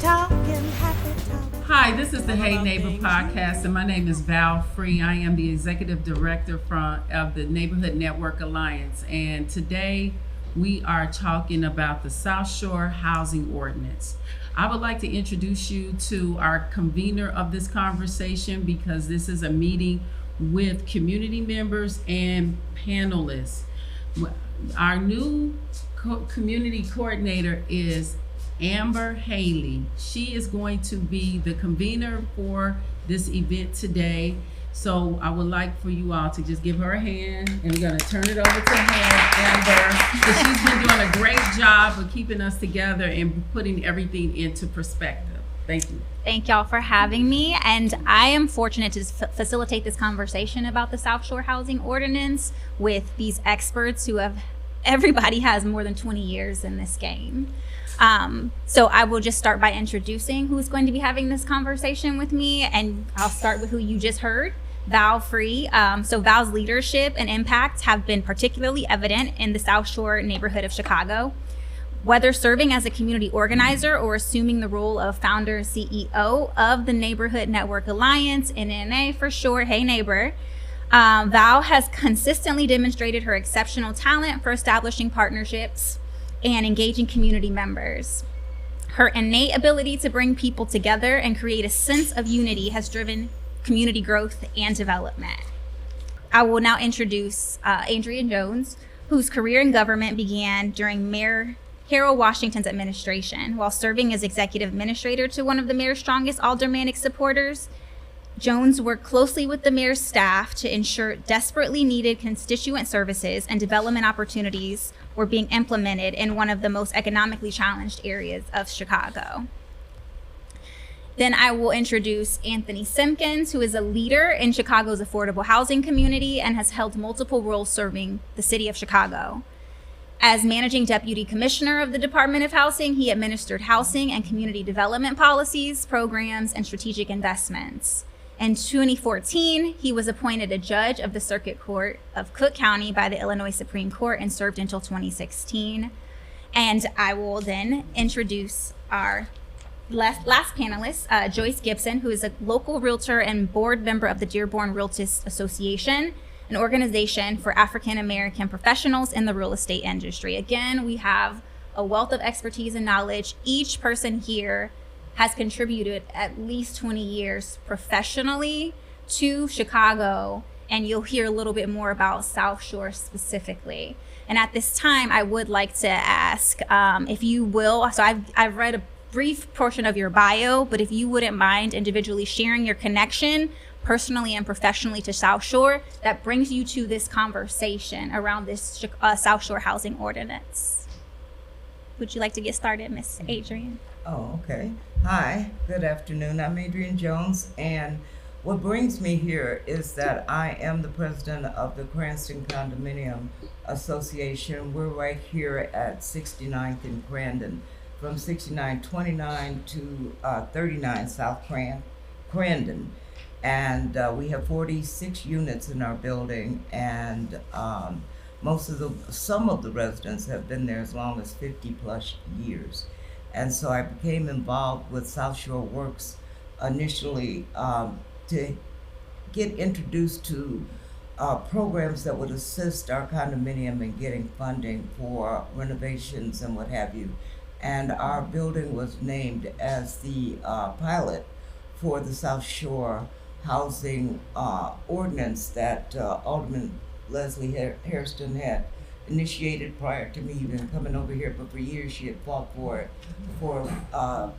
Hi, this is the Hey Neighbor podcast, and my name is Val Free. I am the executive director of the Neighborhood Network Alliance, and today we are talking about the South Shore Housing Ordinance. I would like to introduce you to our convener of this conversation because this is a meeting with community members and panelists. Our new community coordinator is Amber Haley. She is going to be the convener for this event today. So I would like for you all to just give her a hand, and we're going to turn it over to her, Amber, because she's been doing a great job of keeping us together and putting everything into perspective. Thank you. Thank y'all for having me, and I am fortunate to facilitate this conversation about the South Shore Housing Ordinance with these experts everybody has more than 20 years in this game. So I will just start by introducing who's going to be having this conversation with me, and I'll start with who you just heard, Val Free. So Val's leadership and impact have been particularly evident in the South Shore neighborhood of Chicago. Whether serving as a community organizer or assuming the role of founder and CEO of the Neighborhood Network Alliance, NNA for short, Hey Neighbor, Val has consistently demonstrated her exceptional talent for establishing partnerships and engaging community members. Her innate ability to bring people together and create a sense of unity has driven community growth and development. I will now introduce Adrienne Jones, whose career in government began during Mayor Harold Washington's administration. While serving as executive administrator to one of the mayor's strongest aldermanic supporters, Jones worked closely with the mayor's staff to ensure desperately needed constituent services and development opportunities were being implemented in one of the most economically challenged areas of Chicago. Then I will introduce Anthony Simpkins, who is a leader in Chicago's affordable housing community and has held multiple roles serving the city of Chicago. As managing deputy commissioner of the Department of Housing, he administered housing and community development policies, programs, and strategic investments. In 2014, he was appointed a judge of the Circuit Court of Cook County by the Illinois Supreme Court and served until 2016. And I will then introduce our last panelist, Joyce Gibson, who is a local realtor and board member of the Dearborn Realtist Association, an organization for African American professionals in the real estate industry. Again, we have a wealth of expertise and knowledge. Each person here has contributed at least 20 years professionally to Chicago, and you'll hear a little bit more about South Shore specifically. And at this time, I would like to ask if you will, so I've read a brief portion of your bio, but if you wouldn't mind individually sharing your connection personally and professionally to South Shore that brings you to this conversation around this South Shore Housing Ordinance. Would you like to get started, Miss Adrienne? Oh, okay. Hi, good afternoon. I'm Adrienne Jones, and what brings me here is that I am the president of the Cranston Condominium Association. We're right here at 69th and Crandon, from 6929 to 39 South Crandon. And we have 46 units in our building, and some of the residents have been there as long as 50 plus years. And so I became involved with South Shore Works initially to get introduced to programs that would assist our condominium in getting funding for renovations and what have you. And our building was named as the pilot for the South Shore Housing Ordinance that Alderman Leslie Hairston had initiated prior to me even coming over here, but for years she had fought for it, for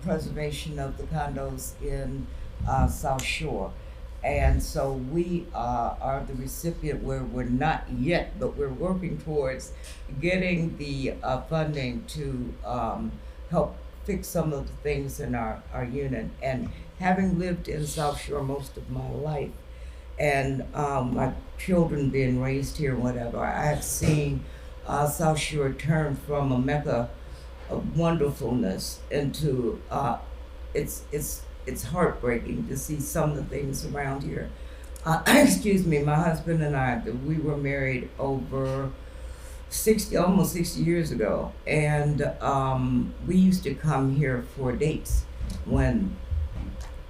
preservation of the condos in South Shore. And so we are the recipient where we're not yet, but we're working towards getting the funding to help fix some of the things in our unit. And having lived in South Shore most of my life, and my children being raised here and whatever, I have seen South Shore turn from a mecca of wonderfulness into it's heartbreaking to see some of the things around here. Excuse me, my husband and I, we were married over almost 60 years ago, and we used to come here for dates when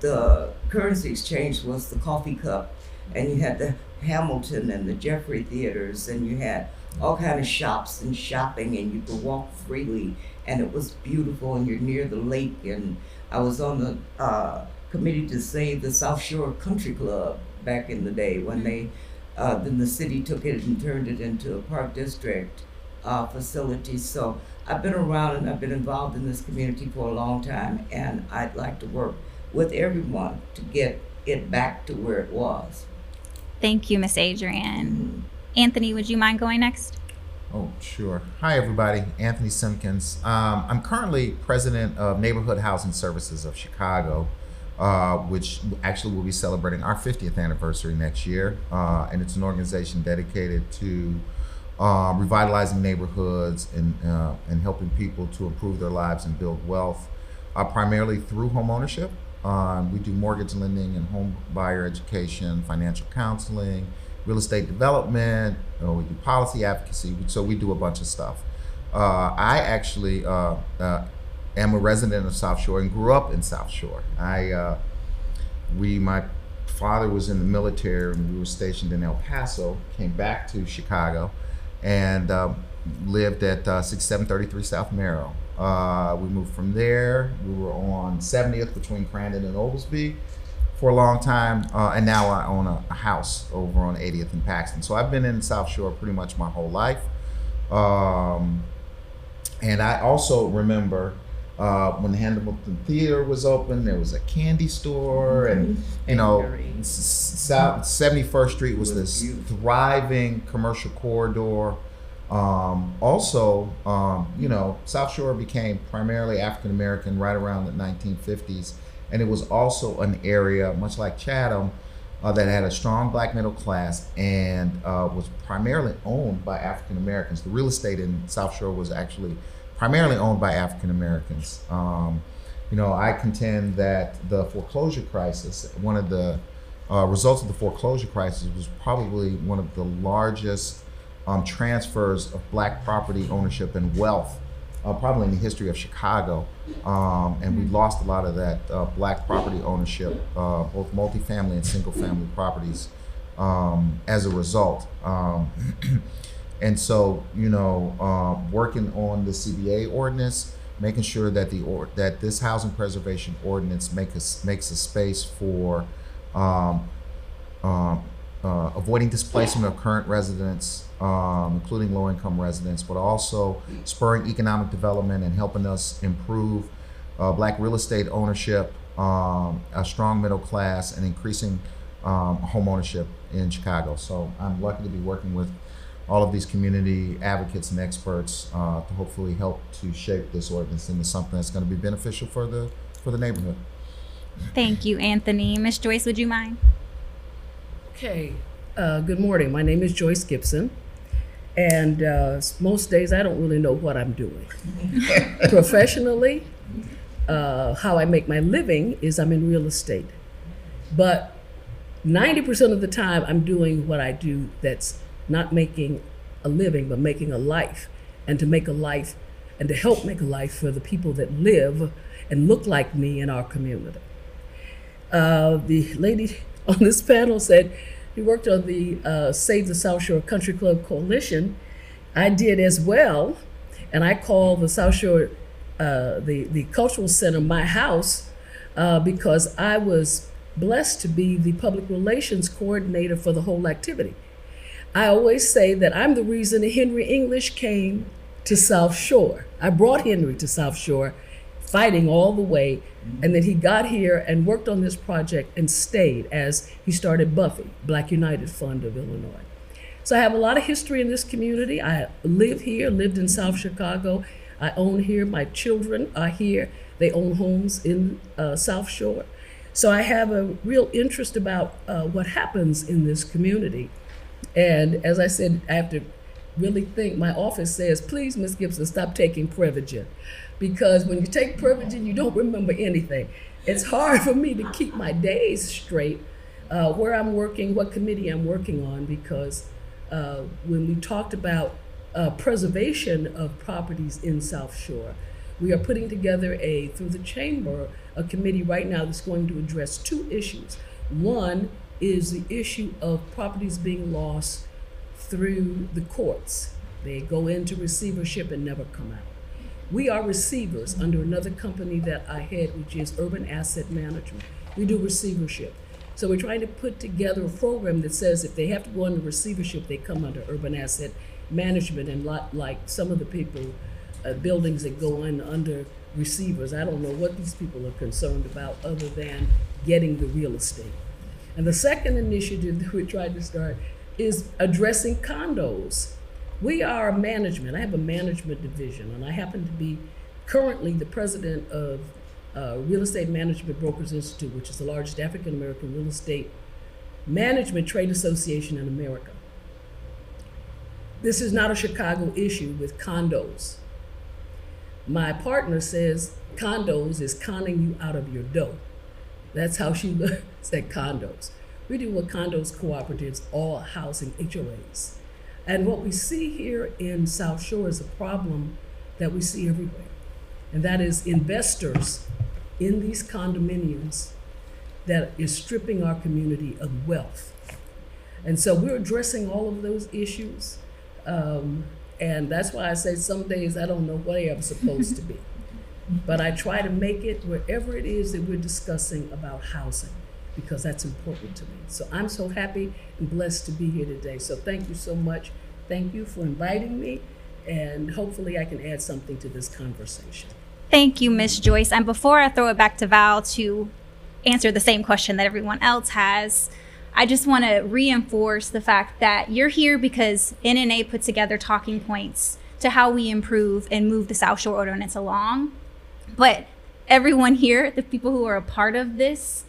the currency exchange was the coffee cup, and you had the Hamilton and the Jeffrey theaters, and you had all kind of shops and shopping, and you could walk freely, and it was beautiful, and you're near the lake. And I was on the committee to save the South Shore Country Club back in the day when they then the city took it and turned it into a park district facility. So I've been around and I've been involved in this community for a long time, and I'd like to work with everyone to get it back to where it was. Thank you, Miss Adrienne. Anthony, would you mind going next? Oh, sure. Hi, everybody. Anthony Simpkins. I'm currently president of Neighborhood Housing Services of Chicago, which actually will be celebrating our 50th anniversary next year. And it's an organization dedicated to revitalizing neighborhoods and helping people to improve their lives and build wealth, primarily through home ownership. We do mortgage lending and home buyer education, financial counseling, real estate development. We do policy advocacy. So we do a bunch of stuff. I actually am a resident of South Shore and grew up in South Shore. My father was in the military and we were stationed in El Paso, came back to Chicago, and lived at 6733 South Merrill. We moved from there. We were on 70th between Crandon and Oglesby for a long time, and now I own a house over on 80th and Paxton. So I've been in South Shore pretty much my whole life. And I also remember when the Hamilton Theater was open, there was a candy store, and 71st Street was this thriving commercial corridor. South Shore became primarily African American right around the 1950s, and it was also an area, much like Chatham, that had a strong black middle class and was primarily owned by African Americans. The real estate in South Shore was actually primarily owned by African Americans. I contend that the foreclosure crisis, one of the results of the foreclosure crisis, was probably one of the largest transfers of black property ownership and wealth, probably in the history of Chicago. And we lost a lot of that black property ownership, both multifamily and single family properties, as a result. And so, working on the CBA ordinance, making sure that that this housing preservation ordinance makes a space for avoiding displacement of current residents, including low-income residents, but also spurring economic development and helping us improve black real estate ownership, a strong middle class, and increasing home ownership in Chicago. So I'm lucky to be working with all of these community advocates and experts to hopefully help to shape this ordinance into something that's going to be beneficial for the neighborhood. Thank you, Anthony. Miss Joyce, would you mind? Okay, good morning. My name is Joyce Gibson, and most days I don't really know what I'm doing. Professionally, how I make my living is I'm in real estate, but 90% of the time I'm doing what I do that's not making a living, but making a life, and to make a life and to help make a life for the people that live and look like me in our community. The lady on this panel said he worked on the Save the South Shore Country Club Coalition. I did as well, and I called the South Shore, the Cultural Center, my house, because I was blessed to be the public relations coordinator for the whole activity. I always say that I'm the reason Henry English came to South Shore. I brought Henry to South Shore, fighting all the way, and then he got here and worked on this project and stayed as he started Buffy, Black United Fund of Illinois. So I have a lot of history in this community. I live here, lived in South Chicago. I own here, my children are here. They own homes in South Shore. So I have a real interest about what happens in this community. And as I said, I have to really think. My office says, please, Ms. Gibson, stop taking Prevagen. Because when you take Prevagen, you don't remember anything. It's hard for me to keep my days straight, where I'm working, what committee I'm working on, because when we talked about preservation of properties in South Shore, We are putting together through the chamber, a committee right now that's going to address two issues. One is the issue of properties being lost through the courts. They go into receivership and never come out. We are receivers under another company that I head, which is Urban Asset Management. We do receivership. So we're trying to put together a program that says if they have to go under receivership, they come under Urban Asset Management, and like some of the people, buildings that go in under receivers, I don't know what these people are concerned about other than getting the real estate. And the second initiative that we're trying to start is addressing condos. We are a management. I have a management division, and I happen to be currently the president of Real Estate Management Brokers Institute, which is the largest African American real estate management trade association in America. This is not a Chicago issue with condos. My partner says condos is conning you out of your dough. That's how she looks at condos. We deal with condos, cooperatives, all housing, HOAs. And what we see here in South Shore is a problem that we see everywhere. And that is investors in these condominiums that is stripping our community of wealth. And so we're addressing all of those issues. And that's why I say some days I don't know where I'm supposed to be. But I try to make it wherever it is that we're discussing about housing, because that's important to me. So I'm so happy and blessed to be here today. So thank you so much. Thank you for inviting me, and hopefully I can add something to this conversation. Thank you, Ms. Joyce. And before I throw it back to Val to answer the same question that everyone else has, I just want to reinforce the fact that you're here because NNA put together talking points to how we improve and move the South Shore Ordinance along. But everyone here, the people who are a part of this,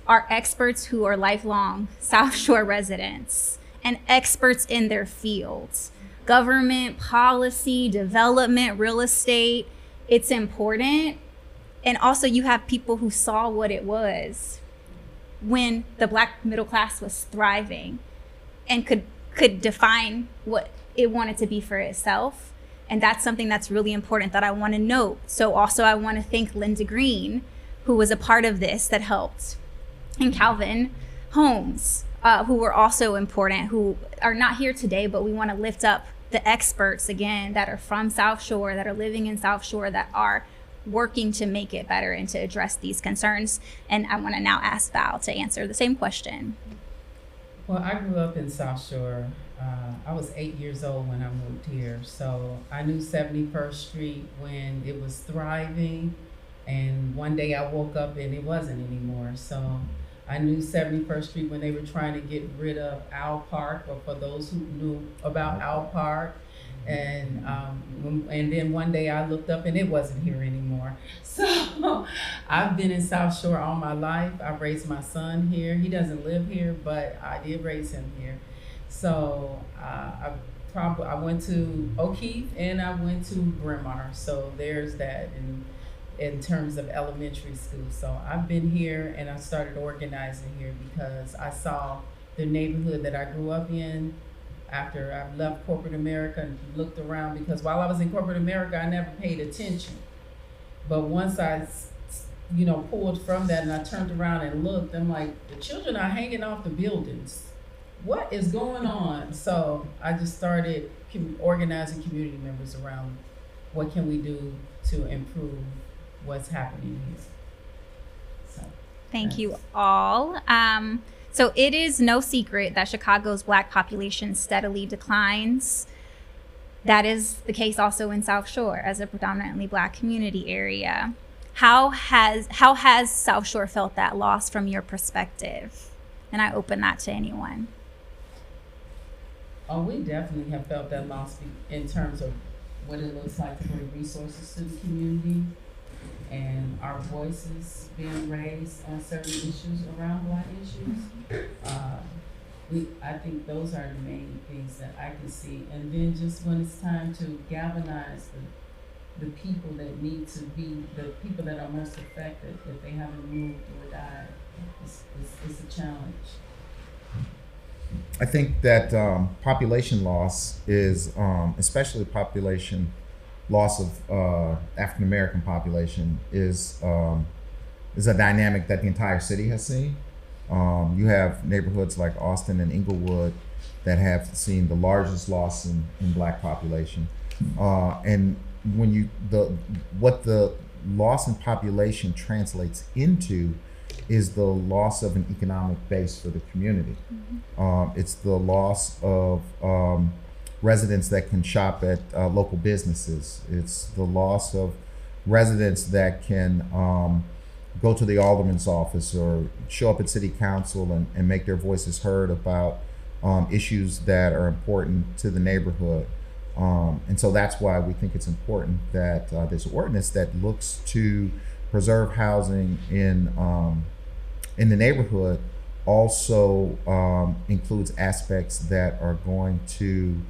are experts who are lifelong South Shore residents and experts in their fields. Government, policy, development, real estate, it's important. And also you have people who saw what it was when the Black middle class was thriving and could define what it wanted to be for itself. And that's something that's really important that I want to note. So also I want to thank Linda Green, who was a part of this that helped, and Calvin Holmes, who were also important, who are not here today, but we want to lift up the experts again that are from South Shore, that are living in South Shore, that are working to make it better and to address these concerns. And I want to now ask Val to answer the same question. Well, I grew up in South Shore. I was 8 years old when I moved here. So I knew 71st Street when it was thriving. And one day I woke up and it wasn't anymore. So I knew 71st Street when they were trying to get rid of Owl Park, or for those who knew about Owl Park. And then one day I looked up and it wasn't here anymore. So I've been in South Shore all my life. I've raised my son here. He doesn't live here, but I did raise him here. So I went to O'Keefe and I went to Bryn Mawr. So there's that in terms of elementary school. So I've been here and I started organizing here because I saw the neighborhood that I grew up in. After I left corporate America and looked around, because while I was in corporate America, I never paid attention. But once I, pulled from that and I turned around and looked, I'm like, the children are hanging off the buildings. What is going on? So I just started organizing community members around what can we do to improve what's happening here. So, Thank you all. So it is no secret that Chicago's Black population steadily declines. That is the case also in South Shore as a predominantly Black community area. How has South Shore felt that loss from your perspective? And I open that to anyone. Oh, we definitely have felt that loss in terms of what it looks like to bring resources to the community and our voices being raised on certain issues around Black issues. I think those are the main things that I can see. And then just when it's time to galvanize the people that need to be, the people that are most affected, if they haven't moved or died, it's a challenge. I think that population loss is, especially population loss of African American population is a dynamic that the entire city has seen. You have neighborhoods like Austin and Inglewood that have seen the largest loss in Black population, and when what the loss in population translates into is the loss of an economic base for the community. It's the loss of residents that can shop at local businesses. It's the loss of residents that can go to the alderman's office or show up at city council and make their voices heard about issues that are important to the neighborhood. And so that's why we think it's important that this ordinance that looks to preserve housing in the neighborhood also includes aspects that are going to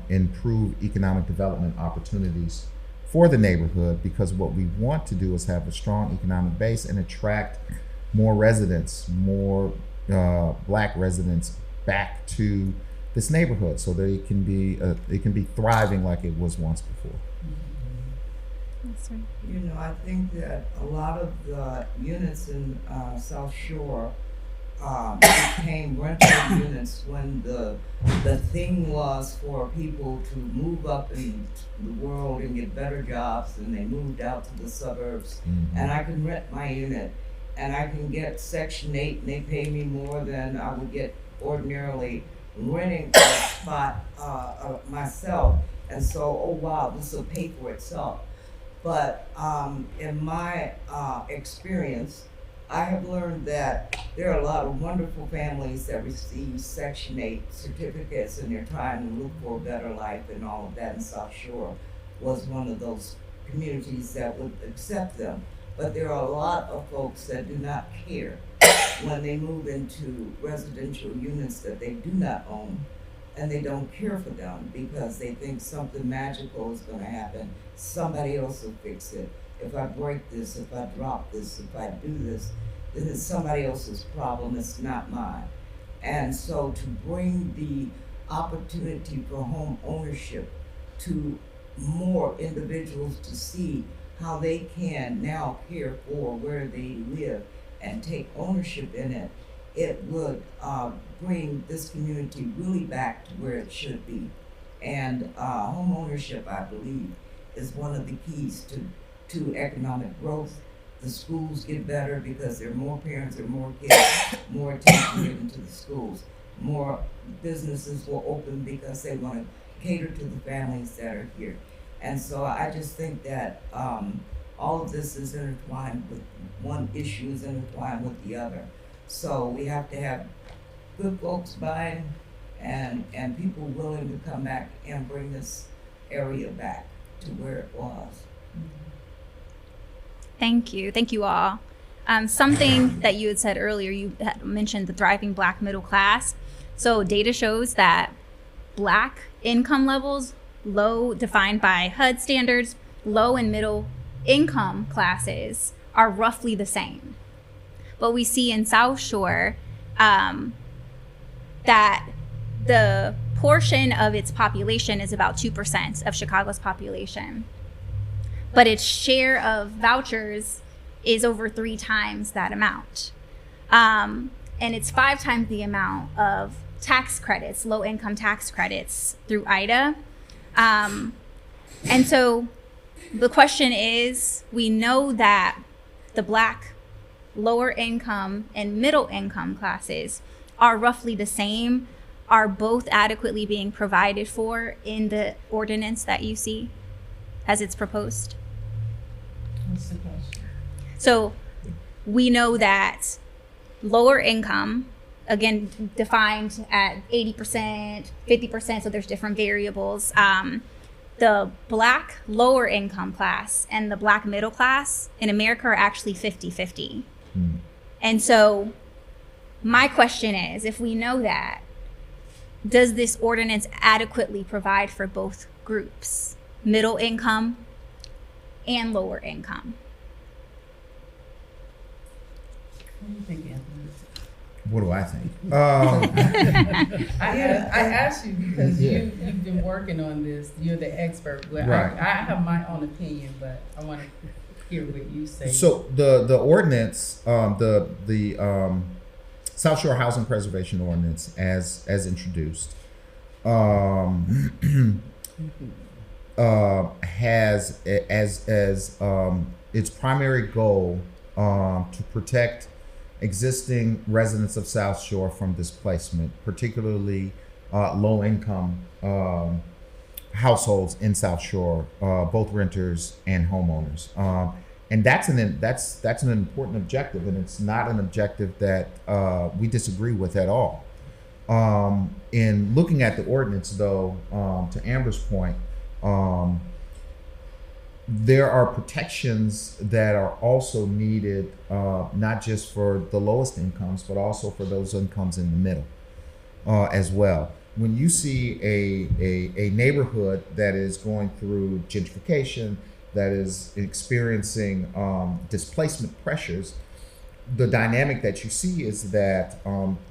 improve economic development opportunities for the neighborhood, because what we want to do is have a strong economic base and attract more residents, more Black residents back to this neighborhood, so that it can be thriving like it was once before. That's right. You know, I think that a lot of the units in South Shore became rental units when the thing was for people to move up in the world and get better jobs, and they moved out to the suburbs. And I can rent my unit, and I can get Section 8, and they pay me more than I would get ordinarily renting a spot myself. And so, oh wow, this will pay for itself. But in my experience, I have learned that there are a lot of wonderful families that receive Section 8 certificates, and they're trying to look for a better life, and all of that. And South Shore was one of those communities that would accept them. But there are a lot of folks that do not care when they move into residential units that they do not own, and they don't care for them because they think something magical is going to happen. Somebody else will fix it. If I break this, if I drop this, if I do this, then it's somebody else's problem. It's not mine. And so to bring the opportunity for home ownership to more individuals to see how they can now care for where they live and take ownership in it, it would bring this community really back to where it should be. And home ownership, I believe, is one of the keys to economic growth. The schools get better because there are more parents, there are more kids, more attention given to the schools. More businesses will open because they want to cater to the families that are here. And so I just think that all of this is intertwined with one issue is intertwined with the other. So we have to have good folks buying and people willing to come back and bring this area back to where it was. Thank you all. Something that you had said earlier, you had mentioned the thriving Black middle class. So data shows that Black income levels, low defined by HUD standards, low and middle income classes are roughly the same. But we see in South Shore that the portion of its population is about 2% of Chicago's population. But its share of vouchers is over 3 times that amount. And it's 5 times the amount of tax credits, low income tax credits through IDA. And so the question is, we know that the Black lower income and middle income classes are roughly the same. Are both adequately being provided for in the ordinance that you see as it's proposed? What's the question? So we know that lower income, again, defined at 80%, 50%, so there's different variables. The Black lower income class and the Black middle class in America are actually 50-50. And so my question is, if we know that, does this ordinance adequately provide for both groups, middle income and lower income? What do you think, Anthony? What do I think? I asked you because Yeah. you've been working on this. You're the expert. Well, Right. I have my own opinion, but I want to hear what you say. So the ordinance, the South Shore Housing Preservation Ordinance, as introduced, has as its primary goal to protect existing residents of South Shore from displacement, particularly low-income households in South Shore, both renters and homeowners. And that's an important objective, and it's not an objective that we disagree with at all. In looking at the ordinance, though, to Amber's point, there are protections that are also needed, not just for the lowest incomes, but also for those incomes in the middle as well. When you see a neighborhood that is going through gentrification, that is experiencing displacement pressures, the dynamic that you see is that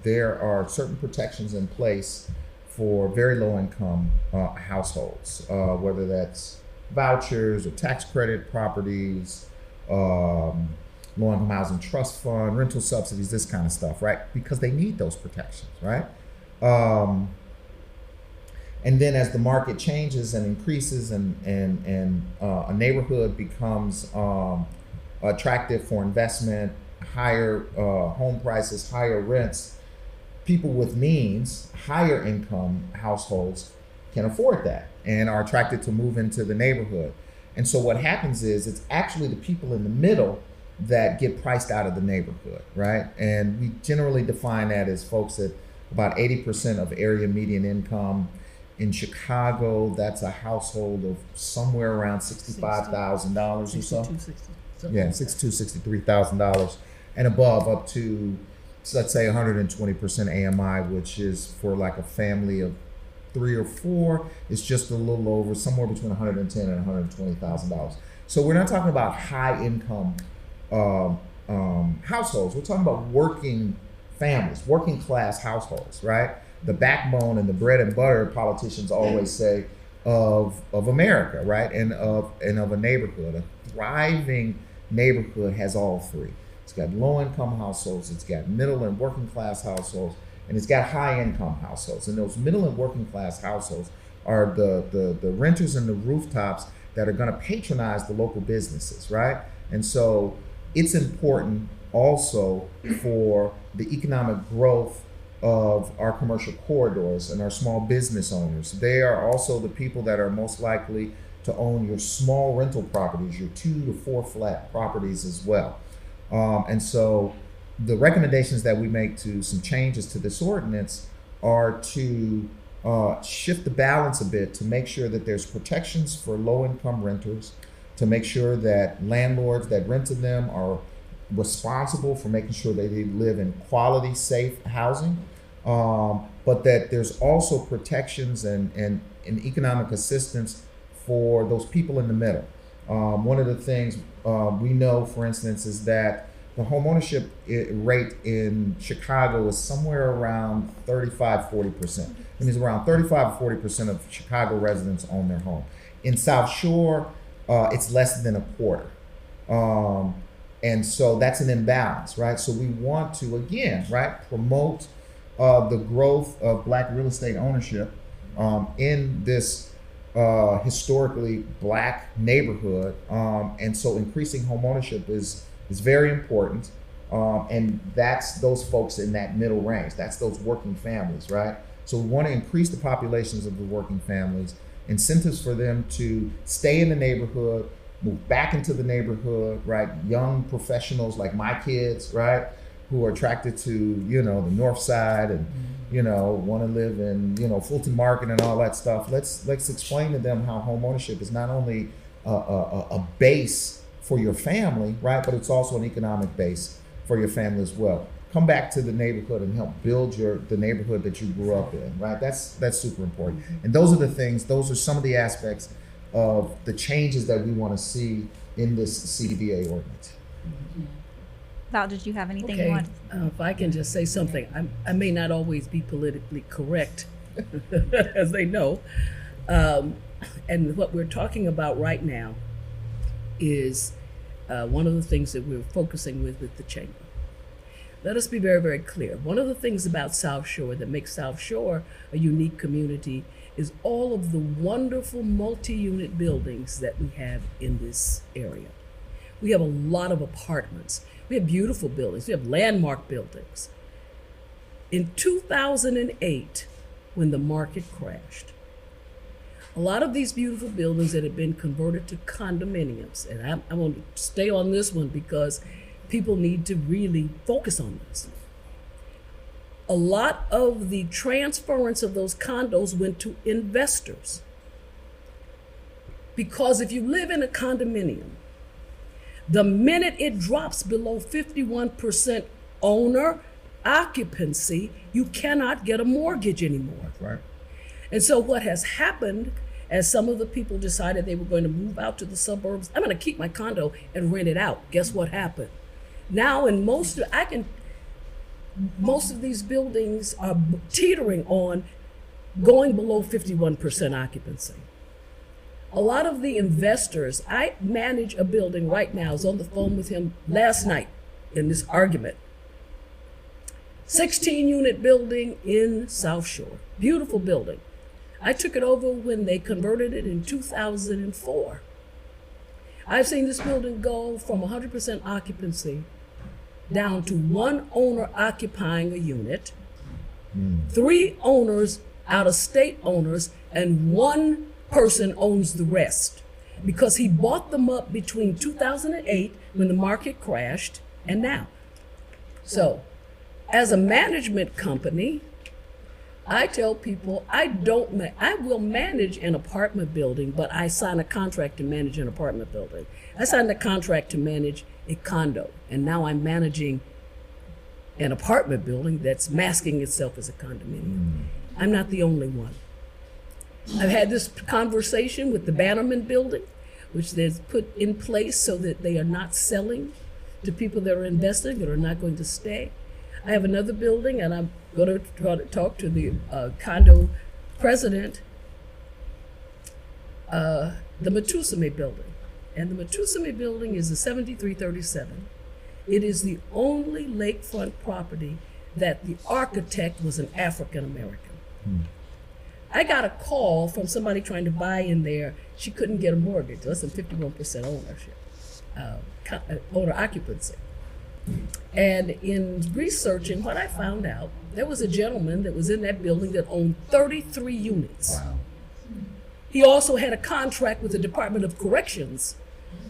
there are certain protections in place for very low income households, whether that's vouchers or tax credit properties, low income housing trust fund, rental subsidies, this kind of stuff, right? Because they need those protections, right? And then as the market changes and increases and a neighborhood becomes attractive for investment, higher home prices, higher rents, people with means, higher income households can afford that and are attracted to move into the neighborhood. And so what happens is it's actually the people in the middle that get priced out of the neighborhood, right? And we generally define that as folks at about 80% of area median income. In Chicago, that's a household of somewhere around $65,000 or so. Yeah, $63,000 and above, up to, let's say, 120% AMI, which is for like a family of 3 or 4, it's just a little over, somewhere between $110,000 and $120,000. So we're not talking about high income households. We're talking about working families, working class households, right? The backbone and the bread and butter, politicians always say, of America, right? And of a neighborhood. A thriving neighborhood has all three. It's got low income households, it's got middle and working class households, and it's got high income households. And those middle and working class households are the renters and the rooftops that are gonna patronize the local businesses, right? And so it's important also for the economic growth of our commercial corridors and our small business owners. They are also the people that are most likely to own your small rental properties, your 2 to 4 flat properties as well. And so the recommendations that we make to some changes to this ordinance are to shift the balance a bit to make sure that there's protections for low-income renters, to make sure that landlords that rent to them are responsible for making sure that they live in quality, safe housing, but that there's also protections and economic assistance for those people in the middle. One of the things we know, for instance, is that the homeownership rate in Chicago is somewhere around 35-40%. It means around 35-40% of Chicago residents own their home. In South Shore, it's less than a quarter. And so that's an imbalance, right? So we want to, again, right, promote the growth of Black real estate ownership in this historically Black neighborhood. And so increasing home ownership is very important. And that's those folks in that middle range. That's those working families, right? So we want to increase the populations of the working families, incentives for them to stay in the neighborhood, move back into the neighborhood, right? Young professionals like my kids, right? Who are attracted to, the North Side and, want to live in, Fulton Market and all that stuff. Let's explain to them how home ownership is not only a base for your family, right? But it's also an economic base for your family as well. Come back to the neighborhood and help build the neighborhood that you grew up in, right? That's super important. And those are some of the aspects of the changes that we want to see in this CBA ordinance. Val, did you have anything you Okay, wanted? if I can just say something, I may not always be politically correct, as they know. And what we're talking about right now is one of the things that we're focusing with the chamber. Let us be very, very clear. One of the things about South Shore that makes South Shore a unique community is all of the wonderful multi-unit buildings that we have in this area. We have a lot of apartments. We have beautiful buildings. We have landmark buildings. In 2008, when the market crashed, a lot of these beautiful buildings that had been converted to condominiums, and I'm going to stay on this one because people need to really focus on this. A lot of the transference of those condos went to investors. Because if you live in a condominium, the minute it drops below 51% owner occupancy, you cannot get a mortgage anymore. Right. And so what has happened, as some of the people decided they were going to move out to the suburbs, I'm going to keep my condo and rent it out. Guess what happened? Now in most of these buildings are teetering on going below 51% occupancy. A lot of the investors, I manage a building right now, I was on the phone with him last night in this argument. 16-unit building in South Shore, beautiful building. I took it over when they converted it in 2004. I've seen this building go from 100% occupancy down to one owner occupying a unit, 3 owners, out-of-state owners, and 1 person owns the rest, because he bought them up between 2008 when the market crashed and now. So as a management company, I tell people I will manage an apartment building, but I sign a contract to manage an apartment building. I signed a contract to manage a condo, and now I'm managing an apartment building that's masking itself as a condominium. I'm not the only one. I've had this conversation with the Bannerman building, which they've put in place so that they are not selling to people that are investing, that are not going to stay. I have another building, and I'm going to try to talk to the condo president, the Matusame building. And the Matusame building is a 7337. It is the only lakefront property that the architect was an African American. I got a call from somebody trying to buy in there. She couldn't get a mortgage, less than 51% ownership, owner occupancy. And in researching what I found out, there was a gentleman that was in that building that owned 33 units. Wow. He also had a contract with the Department of Corrections,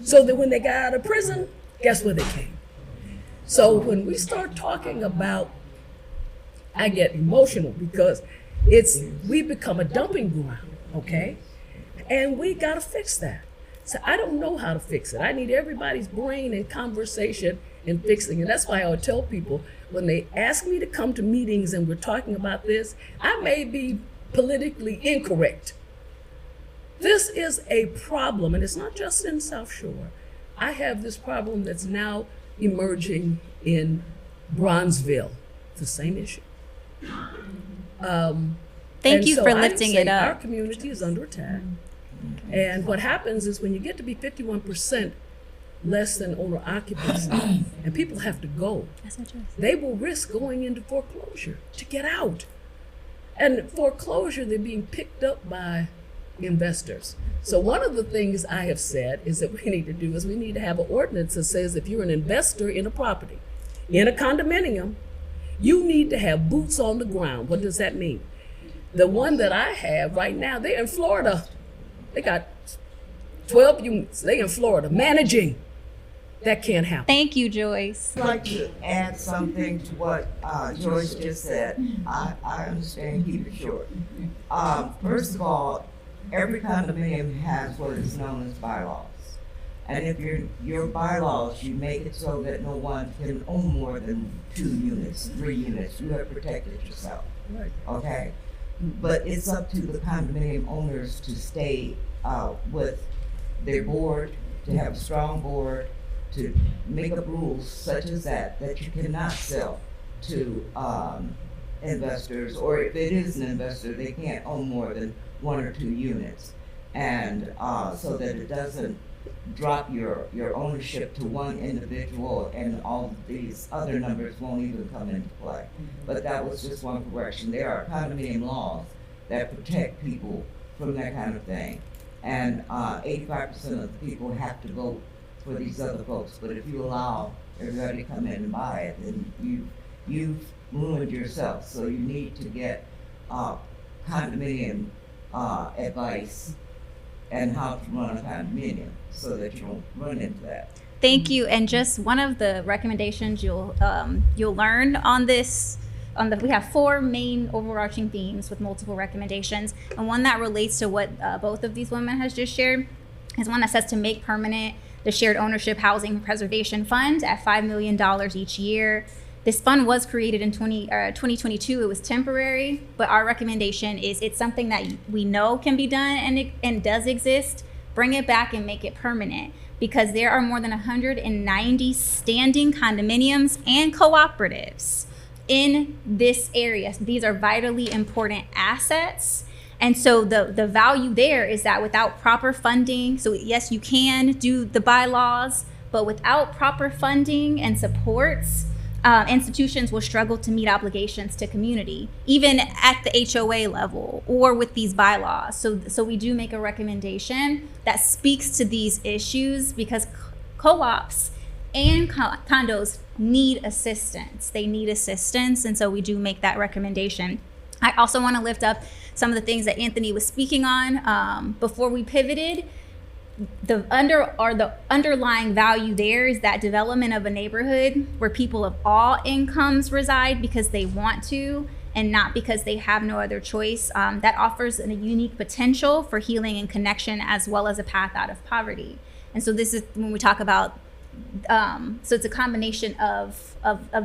so that when they got out of prison, guess where they came? So when we start talking about, I get emotional because we become a dumping ground, okay? And we gotta fix that. So I don't know how to fix it. I need everybody's brain and conversation in fixing it. That's why I would tell people when they ask me to come to meetings and we're talking about this, I may be politically incorrect. This is a problem, and it's not just in South Shore. I have this problem that's now emerging in Bronzeville, the same issue. Thank you for lifting it Our up. community is under attack. And what happens is when you get to be 51% less than owner occupancy, and people have to go, they will risk going into foreclosure to get out. And foreclosure, they're being picked up by investors. So one of the things I have said is that we need to do is we need to have an ordinance that says if you're an investor in a property, in a condominium, you need to have boots on the ground. What does that mean? The one that I have right now, they're in Florida. They got 12 units. They in Florida managing. That can't happen. Thank you, Joyce. I'd like to add something to what Joyce just said. I understand, keep it short. First of all, every condominium has what is known as bylaws. And if your bylaws, you make it so that no one can own more than 2 units, 3 units. You have protected yourself. Right. Okay? But it's up to the condominium owners to stay with their board, to have a strong board, to make up rules such as that you cannot sell to investors, or if it is an investor, they can't own more than 1 or 2 units, and so that it doesn't drop your ownership to one individual, and all of these other numbers won't even come into play. But that was just one correction. There are condominium laws that protect people from that kind of thing, and 85% of the people have to vote for these other folks. But if you allow everybody to come in and buy it, then you've ruined yourself. So you need to get condominium advice and how to run a condominium so that you don't run into that. Thank you. And just one of the recommendations you'll learn on this, we have 4 main overarching themes with multiple recommendations, and one that relates to what both of these women has just shared is one that says to make permanent the Shared Ownership Housing Preservation Fund at $5 million each year. This fund was created in 2022. It was temporary, but our recommendation is it's something that we know can be done and does exist. Bring it back and make it permanent, because there are more than 190 standing condominiums and cooperatives in this area. So these are vitally important assets. And so the value there is that without proper funding, so yes, you can do the bylaws, but without proper funding and supports, institutions will struggle to meet obligations to community, even at the HOA level or with these bylaws. So we do make a recommendation that speaks to these issues, because co-ops and condos need assistance. They need assistance, and so we do make that recommendation. I also want to lift up some of the things that Anthony was speaking on before we pivoted. The underlying value there is that development of a neighborhood where people of all incomes reside because they want to and not because they have no other choice. That offers a unique potential for healing and connection, as well as a path out of poverty. And so this is when we talk about, so it's a combination of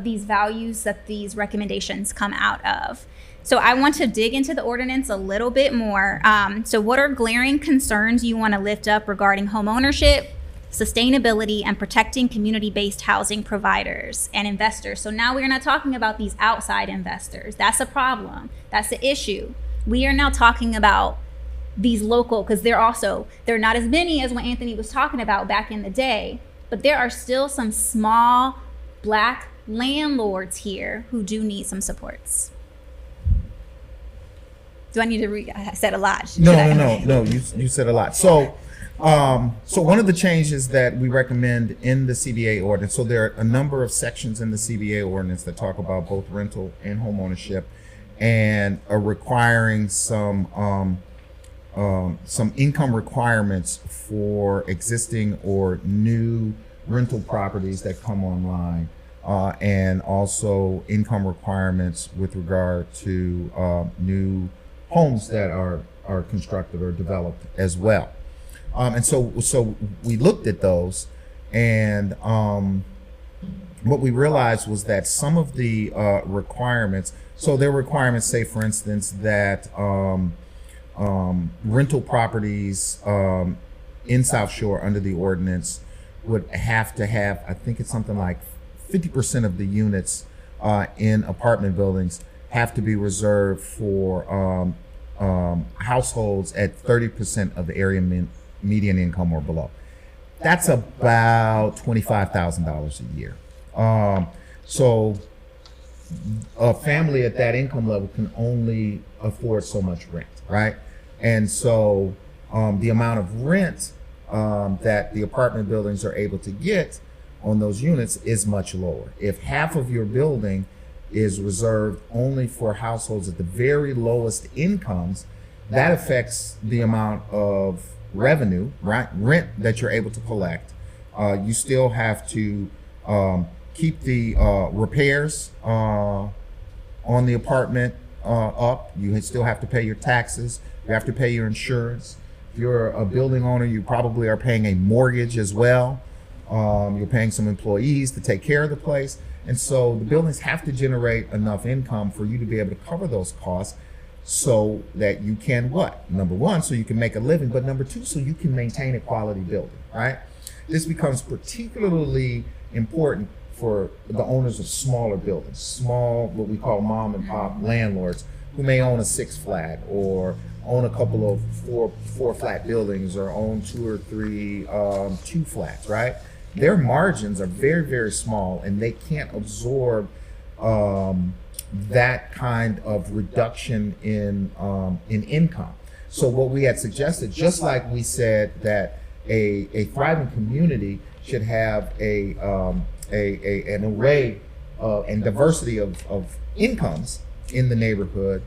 these values that these recommendations come out of. So I want to dig into the ordinance a little bit more. So what are glaring concerns you want to lift up regarding home ownership, sustainability, and protecting community-based housing providers and investors? So now we're not talking about these outside investors. That's a problem. That's the issue. We are now talking about these local, because they're not as many as what Anthony was talking about back in the day, but there are still some small Black landlords here who do need some supports. Do I need to I said a lot. No. You said a lot. So one of the changes that we recommend in the CBA ordinance, so there are a number of sections in the CBA ordinance that talk about both rental and home ownership, and are requiring some income requirements for existing or new rental properties that come online, and also income requirements with regard to new homes that are constructed or developed as well. And so we looked at those, and what we realized was that some of the requirements, so there are requirements, say for instance, that rental properties in South Shore under the ordinance would have to have, I think it's something like 50% of the units in apartment buildings have to be reserved for households at 30% of the area median income or below. That's about $25,000 a year. So a family at that income level can only afford so much rent, right? And so the amount of rent that the apartment buildings are able to get on those units is much lower. If half of your building is reserved only for households at the very lowest incomes, that affects the amount of revenue, right? Rent that you're able to collect. You still have to keep the repairs on the apartment up. You still have to pay your taxes. You have to pay your insurance. If you're a building owner, you probably are paying a mortgage as well. You're paying some employees to take care of the place. And so the buildings have to generate enough income for you to be able to cover those costs, so that you can what? Number one, so you can make a living, but number two, so you can maintain a quality building, right? This becomes particularly important for the owners of smaller buildings, small, what we call mom and pop landlords, who may own a 6 flat or own a couple of four flat buildings or own 2 or 3 2 flats, right? Their margins are very, very small, and they can't absorb that kind of reduction in income. So what we had suggested, just like we said that a thriving community should have an array and diversity of incomes in the neighborhood.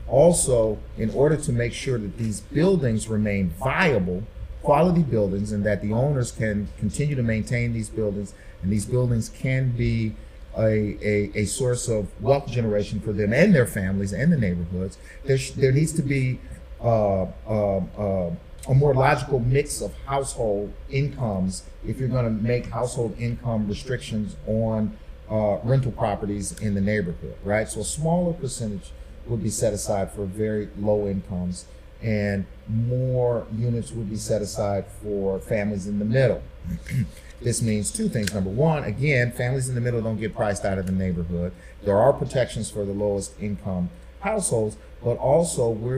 Also, in order to make sure that these buildings remain viable, quality buildings, and that the owners can continue to maintain these buildings, and these buildings can be a source of wealth generation for them and their families and the neighborhoods, there needs to be a more logical mix of household incomes if you're going to make household income restrictions on rental properties in the neighborhood, right? So a smaller percentage would be set aside for very low incomes, and more units would be set aside for families in the middle. This means 2 things. Number one, again, families in the middle don't get priced out of the neighborhood. There are protections for the lowest income households, but also we're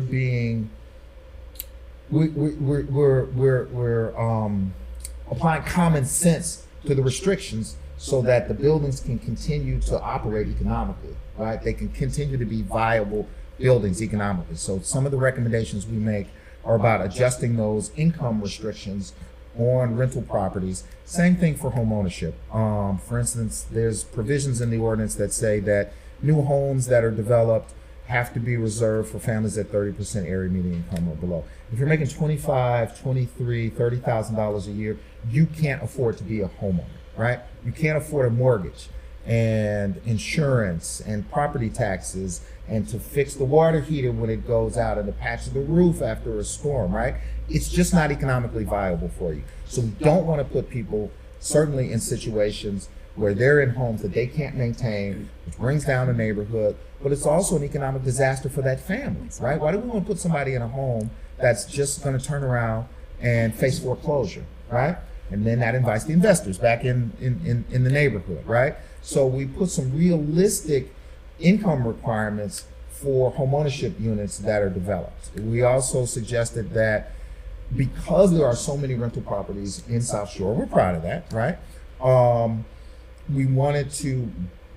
applying common sense to the restrictions so that the buildings can continue to operate economically, right? They can continue to be viable buildings economically. So some of the recommendations we make are about adjusting those income restrictions on rental properties. Same thing for home ownership. For instance, there's provisions in the ordinance that say that new homes that are developed have to be reserved for families at 30% area median income or below. If you're making $25,000, $23,000, $30,000 a year, you can't afford to be a homeowner, right? You can't afford a mortgage and insurance and property taxes and to fix the water heater when it goes out and to patch the roof after a storm, right? It's just not economically viable for you. So we don't want to put people certainly in situations where they're in homes that they can't maintain, which brings down the neighborhood, but it's also an economic disaster for that family, right? Why do we want to put somebody in a home that's just going to turn around and face foreclosure, right? And then that invites the investors back in the neighborhood, right? So we put some realistic income requirements for homeownership units that are developed. We also suggested that because there are so many rental properties in South Shore, we're proud of that, right? We wanted to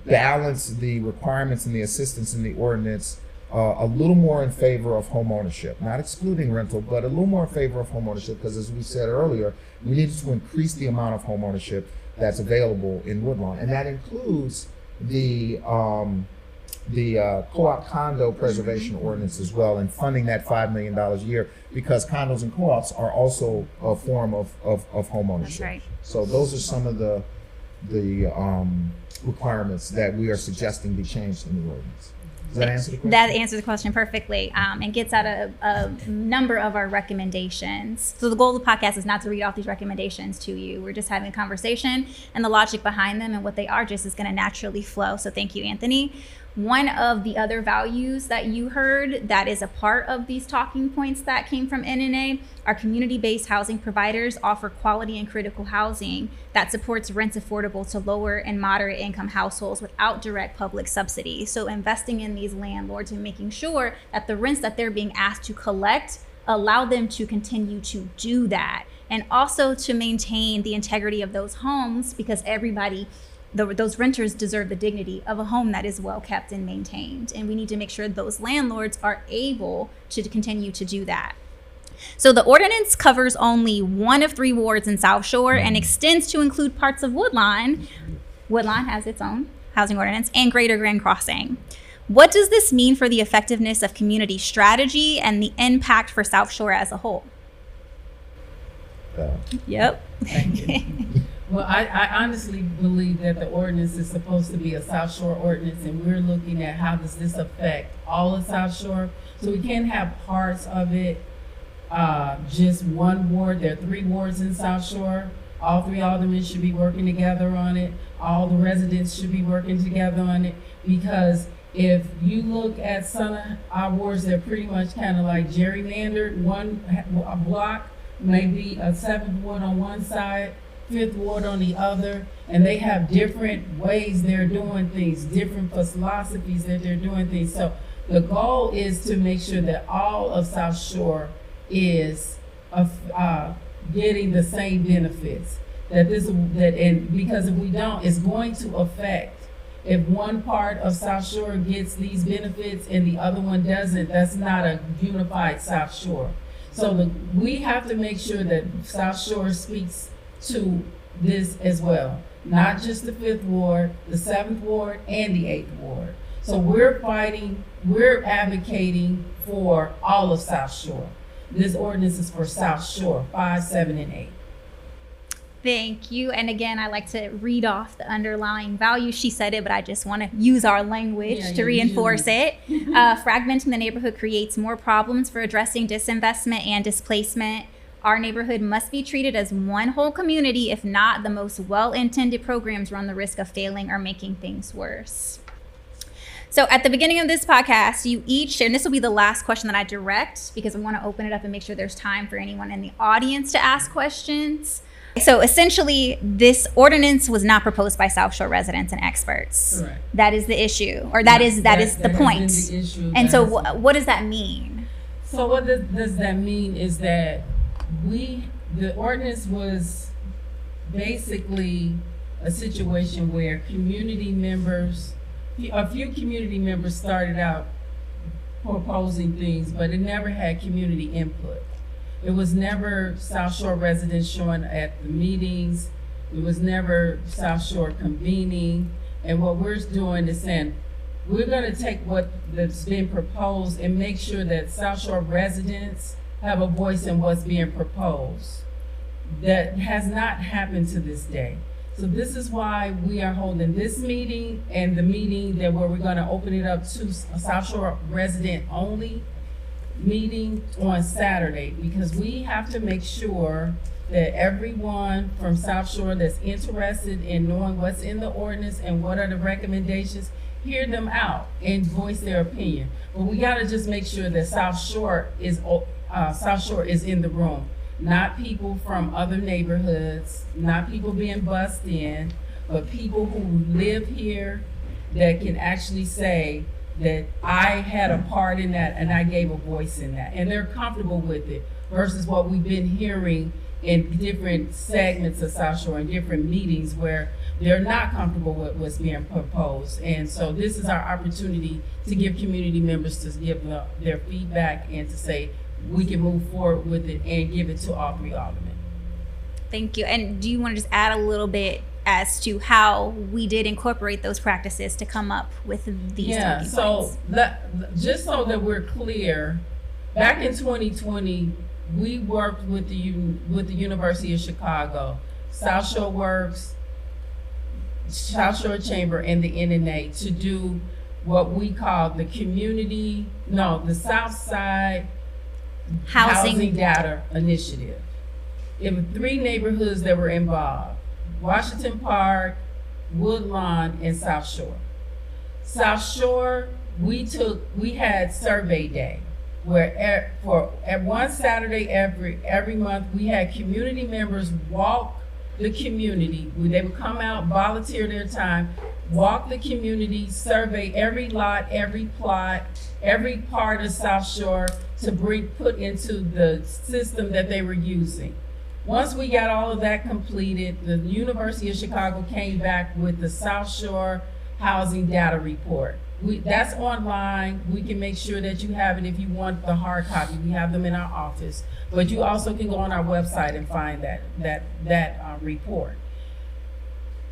balance the requirements and the assistance in the ordinance a little more in favor of home ownership, not excluding rental, but a little more in favor of home ownership, because as we said earlier, we needed to increase the amount of home ownership that's available in Woodlawn, and that includes the co-op condo preservation ordinance as well, and funding that $5 million a year, because condos and co-ops are also a form of home ownership. That's right. So those are some of the requirements that we are suggesting be changed in the ordinance. Does that answer the question? That answers the question perfectly, and gets at a number of our recommendations. So the goal of the podcast is not to read off these recommendations to you. We're just having a conversation, and the logic behind them and what they are just is going to naturally flow. So thank you, Anthony. One of the other values that you heard that is a part of these talking points that came from NNA are community-based housing providers offer quality and critical housing that supports rents affordable to lower and moderate income households without direct public subsidy. So investing in these landlords and making sure that the rents that they're being asked to collect allow them to continue to do that, and also to maintain the integrity of those homes, because those renters deserve the dignity of a home that is well kept and maintained. And we need to make sure those landlords are able to continue to do that. So the ordinance covers only one of 3 wards in South Shore and extends to include parts of Woodlawn. Woodlawn has its own housing ordinance, and Greater Grand Crossing. What does this mean for the effectiveness of community strategy and the impact for South Shore as a whole? Yep. Thank you. Well, I honestly believe that the ordinance is supposed to be a South Shore ordinance, and we're looking at how does this affect all of South Shore. So we can't have parts of it, just one ward. There are 3 wards in South Shore. All 3 aldermen should be working together on it. All the residents should be working together on it, because if you look at some of our wards, they're pretty much kind of like gerrymandered. A block may be a 7th ward on one side Fifth Ward on the other, and they have different ways they're doing things, different philosophies that they're doing things. So the goal is to make sure that all of South Shore is getting the same benefits. And because if we don't, it's going to affect. If one part of South Shore gets these benefits and the other one doesn't, that's not a unified South Shore. So we have to make sure that South Shore speaks to this as well, not just the 5th Ward, the 7th Ward, and the 8th Ward. So we're advocating for all of South Shore. This ordinance is for South Shore, 5, 7, and 8. Thank you. And again, I like to read off the underlying value. She said it, but I just want to use our language to reinforce it. Fragmenting the neighborhood creates more problems for addressing disinvestment and displacement. Our neighborhood must be treated as one whole community. If not, the most well-intended programs run the risk of failing or making things worse. So at the beginning of this podcast, you each, and this will be the last question that I direct because I want to open it up and make sure there's time for anyone in the audience to ask questions. So essentially, this ordinance was not proposed by South Shore residents and experts. Correct. That is the issue, or that is the point. And so what does that mean? So what does that mean is that the ordinance was basically a situation where a few community members started out proposing things, but it never had community input. It was never South Shore residents showing at the meetings. It was never South Shore convening. And what we're doing is saying, we're gonna take that's been proposed and make sure that South Shore residents have a voice in what's being proposed. That has not happened to this day. So this is why we are holding this meeting and the meeting where we're gonna open it up to a South Shore resident only meeting on Saturday, because we have to make sure that everyone from South Shore that's interested in knowing what's in the ordinance and what are the recommendations, hear them out and voice their opinion. But we gotta just make sure that South Shore is in the room, not people from other neighborhoods, not people being bussed in, but people who live here that can actually say that I had a part in that and I gave a voice in that, and they're comfortable with it, versus what we've been hearing in different segments of South Shore and different meetings where they're not comfortable with what's being proposed. And so this is our opportunity to give community members to give their feedback and to say we can move forward with it and give it to all 3 aldermen. Thank you. And do you want to just add a little bit as to how we did incorporate those practices to come up with these talking points? Just so that we're clear, back in 2020, we worked with the University of Chicago, South Shore Works, South Shore Chamber, and the NNA to do what we call the South Side Housing Data Initiative. There were 3 neighborhoods that were involved: Washington Park, Woodlawn, and South Shore. South Shore, we had survey day, where at one Saturday every month, we had community members walk the community. They would come out, volunteer their time, walk the community, survey every lot, every plot, every part of South Shore to put into the system that they were using. Once we got all of that completed, the University of Chicago came back with the South Shore Housing Data Report. That's online. We can make sure that you have it if you want the hard copy. We have them in our office. But you also can go on our website and find that report.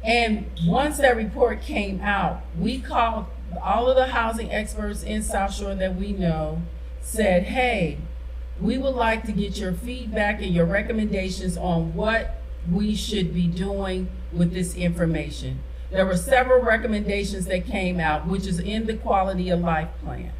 And once that report came out, we called all of the housing experts in South Shore that we know, said, hey, we would like to get your feedback and your recommendations on what we should be doing with this information. There were several recommendations that came out, which is in the quality of life plan.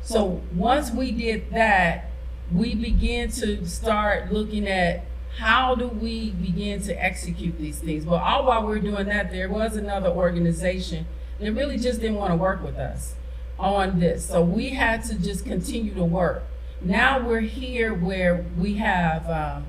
So once we did that, we began to start looking at how do we begin to execute these things. But all while we were doing that, there was another organization that really just didn't want to work with us on this. So we had to just continue to work. Now we're here where we have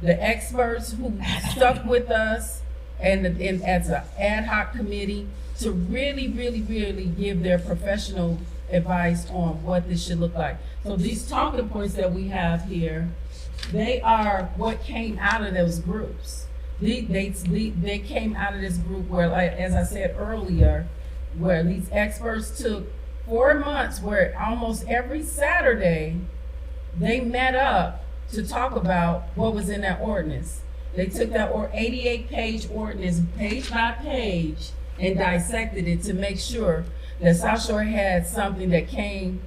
the experts who stuck with us and as an ad hoc committee to really, really, really give their professional advice on what this should look like. So these talking points that we have here, they are what came out of those groups. They came out of this group where, like, as I said earlier, where these experts took 4 months, where almost every Saturday they met up to talk about what was in that ordinance. They took that 88-page ordinance page by page and dissected it to make sure that South Shore had something that came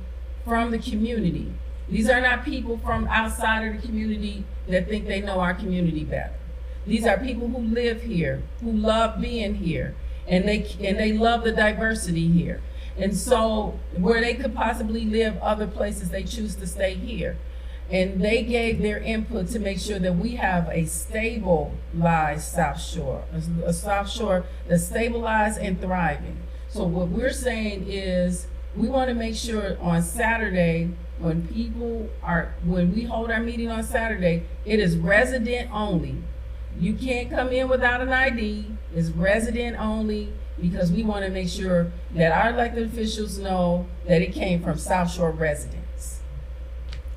from the community. These are not people from outside of the community that think they know our community better. These are people who live here, who love being here, and they love the diversity here. And so where they could possibly live other places, they choose to stay here. And they gave their input to make sure that we have a stabilized South Shore, a South Shore that's stabilized and thriving. So what we're saying is we want to make sure on Saturday, when we hold our meeting on Saturday, it is resident only. You can't come in without an ID. It's resident only, because we want to make sure that our elected officials know that it came from South Shore residents.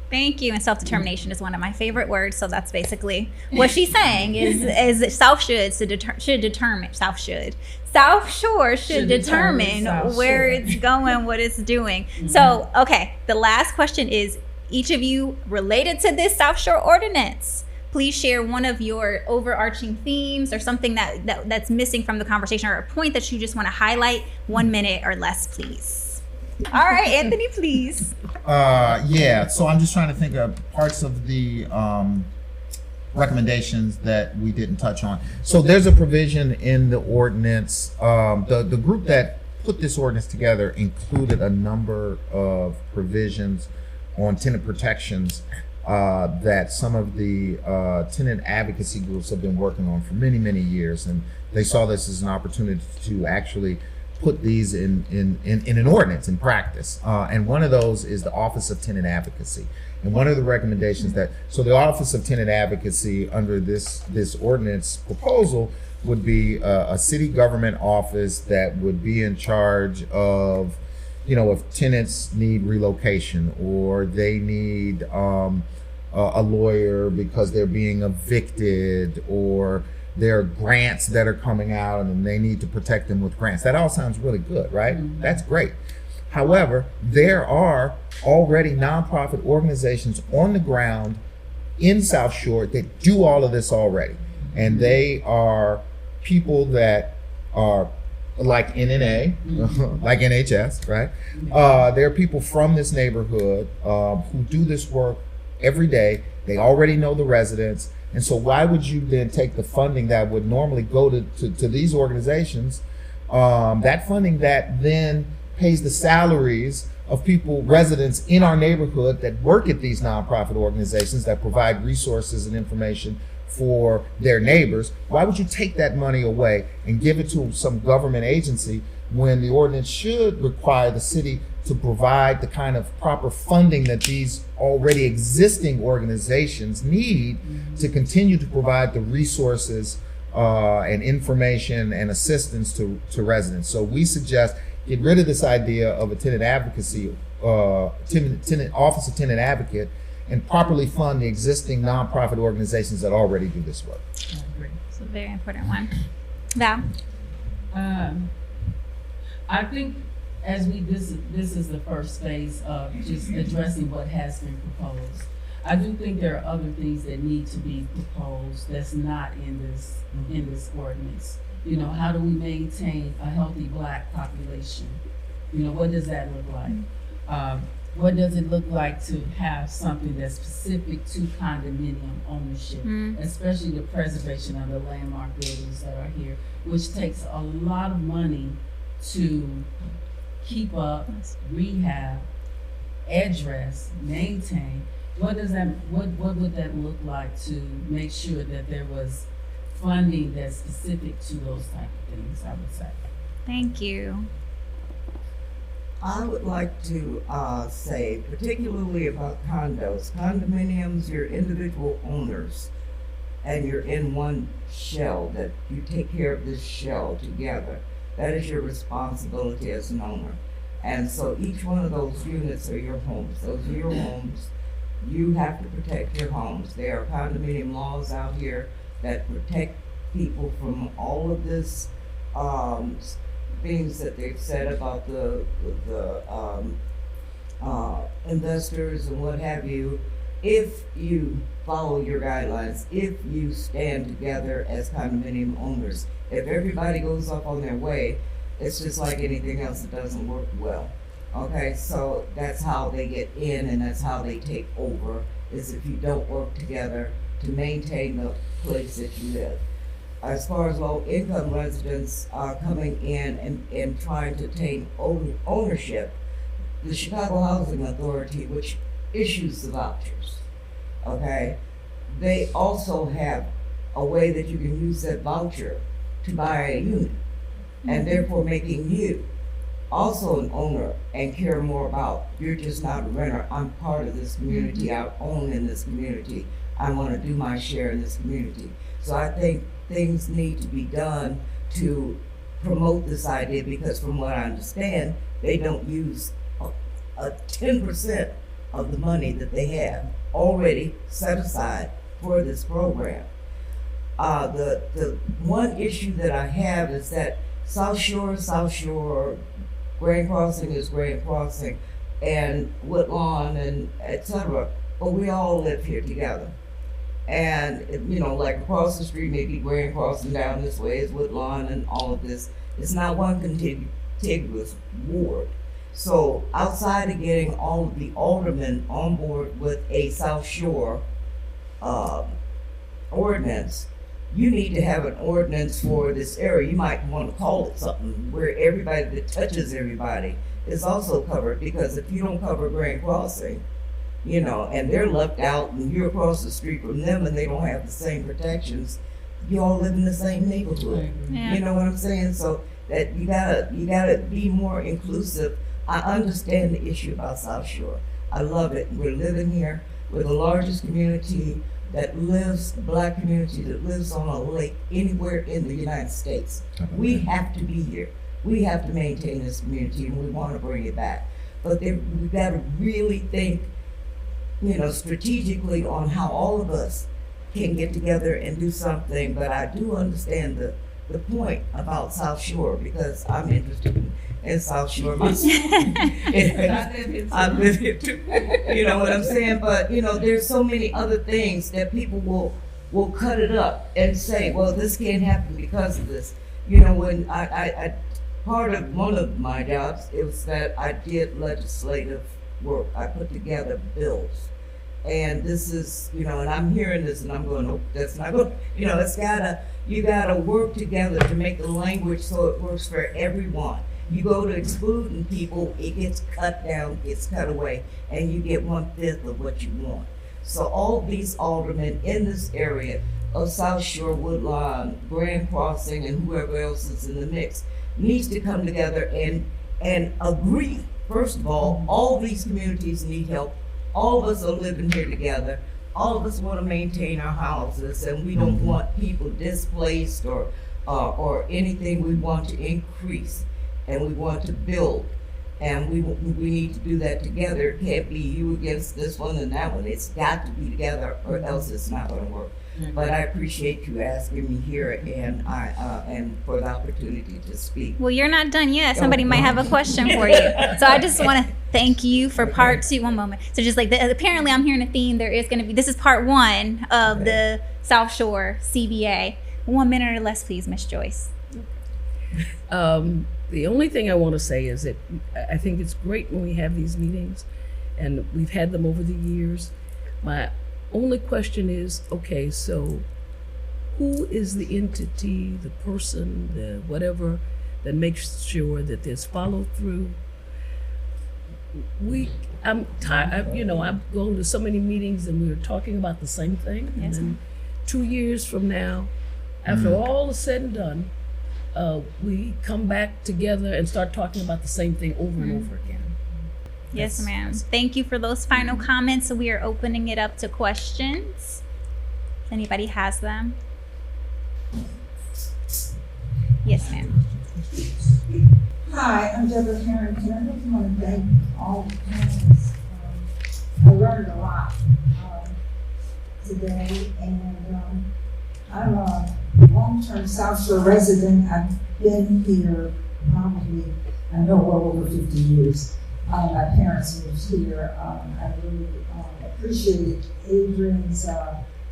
Thank you. And self-determination is one of my favorite words. So that's basically what she's saying is that South Shore should determine where it's going, what it's doing. Mm-hmm. So, okay, the last question is, each of you related to this South Shore ordinance, please share one of your overarching themes or something that's missing from the conversation, or a point that you just want to highlight. 1 minute or less, please. All right, Anthony, please. Yeah, so I'm just trying to think of parts of the recommendations that we didn't touch on. So there's a provision in the ordinance. The group that put this ordinance together included a number of provisions on tenant protections that some of the tenant advocacy groups have been working on for many, many years. And they saw this as an opportunity to actually put these in an ordinance in practice. And one of those is the Office of Tenant Advocacy. And one of the recommendations so the Office of Tenant Advocacy under this ordinance proposal would be a city government office that would be in charge of, if tenants need relocation, or they need a lawyer because they're being evicted, or there are grants that are coming out and they need to protect them with grants. That all sounds really good, right? Mm-hmm. That's great. However, there are already nonprofit organizations on the ground in South Shore that do all of this already. And they are people that are like NNA, like NHS, right? There are people from this neighborhood who do this work every day. They already know the residents. And so why would you then take the funding that would normally go to these organizations, that funding that then pays the salaries of residents in our neighborhood that work at these nonprofit organizations that provide resources and information for their neighbors? Why would you take that money away and give it to some government agency when the ordinance should require the city to provide the kind of proper funding that these already existing organizations need to continue to provide the resources and information and assistance to residents? So we suggest get rid of this idea of a tenant advocacy, Office of Tenant Advocate, and properly fund the existing nonprofit organizations that already do this work. I agree. It's a very important one. Val? I think this is the first phase of just addressing what has been proposed. I do think there are other things that need to be proposed that's not in this ordinance. How do we maintain a healthy Black population? What does that look like? What does it look like to have something that's specific to condominium ownership, especially the preservation of the landmark buildings that are here, which takes a lot of money to keep up, rehab, address, maintain. What would that look like to make sure that there was funding that's specific to those type of things, I would say. Thank you. I would like to say, particularly about condominiums, your individual owners. and you're in one shell, that you take care of this shell together. That is your responsibility as an owner. And so each one of those units are your homes. Those are your homes. You have to protect your homes. There are condominium laws out here that protect people from all of this things that they've said about the investors and what have you. If you follow your guidelines, if you stand together as condominium owners, if everybody goes off on their way, it's just like anything else, it doesn't work well. Okay, so that's how they get in and that's how they take over, is if you don't work together to maintain the place that you live. As far as low-income residents are coming in and trying to obtain ownership, the Chicago Housing Authority, which issues the vouchers, okay, they also have a way that you can use that voucher to buy a unit, and therefore making you also an owner and care more about, you're just not a renter, I'm part of this community, I own in this community, I want to do my share in this community. So I think things need to be done to promote this idea, because from what I understand, they don't use a 10% of the money that they have already set aside for this program. The one issue that I have is that South Shore, Grand Crossing is Grand Crossing, and Woodlawn and et cetera, but we all live here together. And, you know, like across the street, maybe Grand Crossing, down this way is Woodlawn and all of this. It's not one contiguous ward. So outside of getting all of the aldermen on board with a South Shore ordinance, you need to have an ordinance for this area. You might want to call it something where everybody that touches everybody is also covered, because if you don't cover Grand Crossing, you know, and they're left out and you're across the street from them and they don't have the same protections, you all live in the same neighborhood. Yeah. You know what I'm saying? So that you gotta be more inclusive. I understand the issue about South Shore. I love it. We're living here. We're the largest community that lives, Black community that lives on a lake anywhere in the United States. We have to be here. We have to maintain this community, and we want to bring it back. But we've got to really think, you know, strategically on how all of us can get together and do something. But I do understand the point about South Shore, because I'm interested in South Shore myself. I live here too. You know what I'm saying? But, you know, there's so many other things that people will cut it up and say, well, this can't happen because of this. You know, when I part of one of my jobs, it was that I did legislative work. I put together bills. And this is, you know, and I'm hearing this and I'm going, oh, that's not good. You know, you gotta work together to make the language so it works for everyone. You go to excluding people, it gets cut down, gets cut away, and you get 1/5 of what you want. So all these aldermen in this area of South Shore, Woodlawn, Grand Crossing, and whoever else is in the mix needs to come together and agree. First of all these communities need help. All of us are living here together. All of us want to maintain our houses, and we don't want people displaced or anything. We want to increase, and we want to build, and we need to do that together. It can't be you against this one and that one. It's got to be together, or else it's not going to work. But I appreciate you asking me here, and and for the opportunity to speak. Well, you're not done yet. Somebody might have a question for you. So I just want to thank you for part 2. One moment. So just like apparently I'm hearing a theme. There is going to be, this is part 1 of the South Shore CBA. 1 minute or less, please, Miss Joyce. The only thing I want to say is that I think it's great when we have these meetings, and we've had them over the years. My only question is, okay, so who is the entity, the person, the whatever, that makes sure that there's follow through? I'm tired. You know, I've gone to so many meetings and we were talking about the same thing. Yes. And then 2 years from now, after all is said and done, we come back together and start talking about the same thing over and over again. Yes, ma'am. Thank you for those final comments. So we are opening it up to questions. Anybody has them? Yes, ma'am. Hi, I'm Deborah Harrington. I just want to thank all the panelists. I learned a lot today, and I'm a long-term South Shore resident. I've been here probably, I know, well over 50 years. My parents moved here. I really appreciated Adrienne's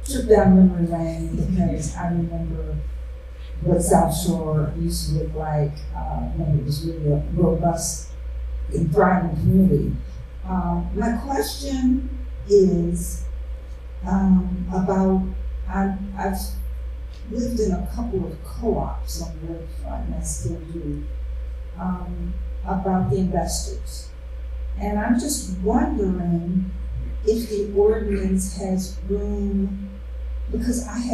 trip down memory lane, because I remember what South Shore used to look like when it was really a robust and thriving community. My question is about, I've lived in a couple of co-ops on the riverfront, and I still do, about the investors. And I'm just wondering if the ordinance has room, because I've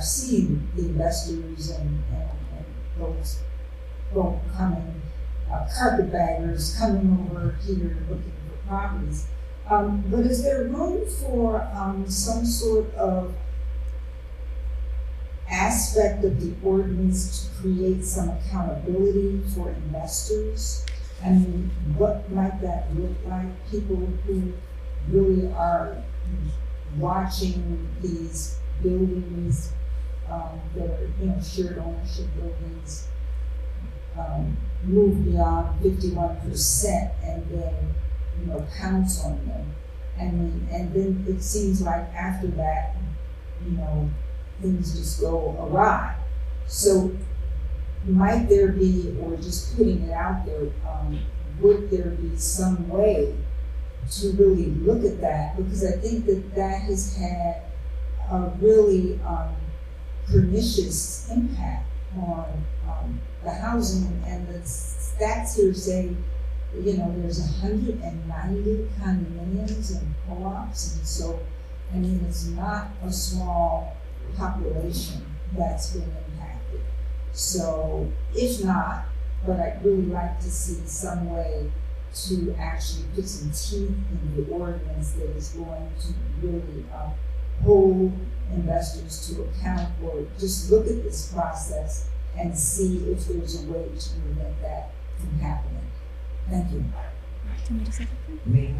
seen the investors and those coming, carpetbaggers coming over here looking for properties. But is there room for some sort of aspect of the ordinance to create some accountability for investors? I mean, what might that look like? People who really are watching these buildings that are, shared ownership buildings, move beyond 51% and then, pounce on them. And then it seems like after that, things just go awry. So might there be, or just putting it out there, would there be some way to really look at that? Because I think that has had a really pernicious impact on the housing, and the stats here say, there's 190 condominiums and co-ops, and so, it's not a small population that's been impacted. So if not, but I'd really like to see some way to actually put some teeth in the ordinance that is going to really hold investors to account, or just look at this process and see if there's a way to prevent that from happening. Thank you. Me.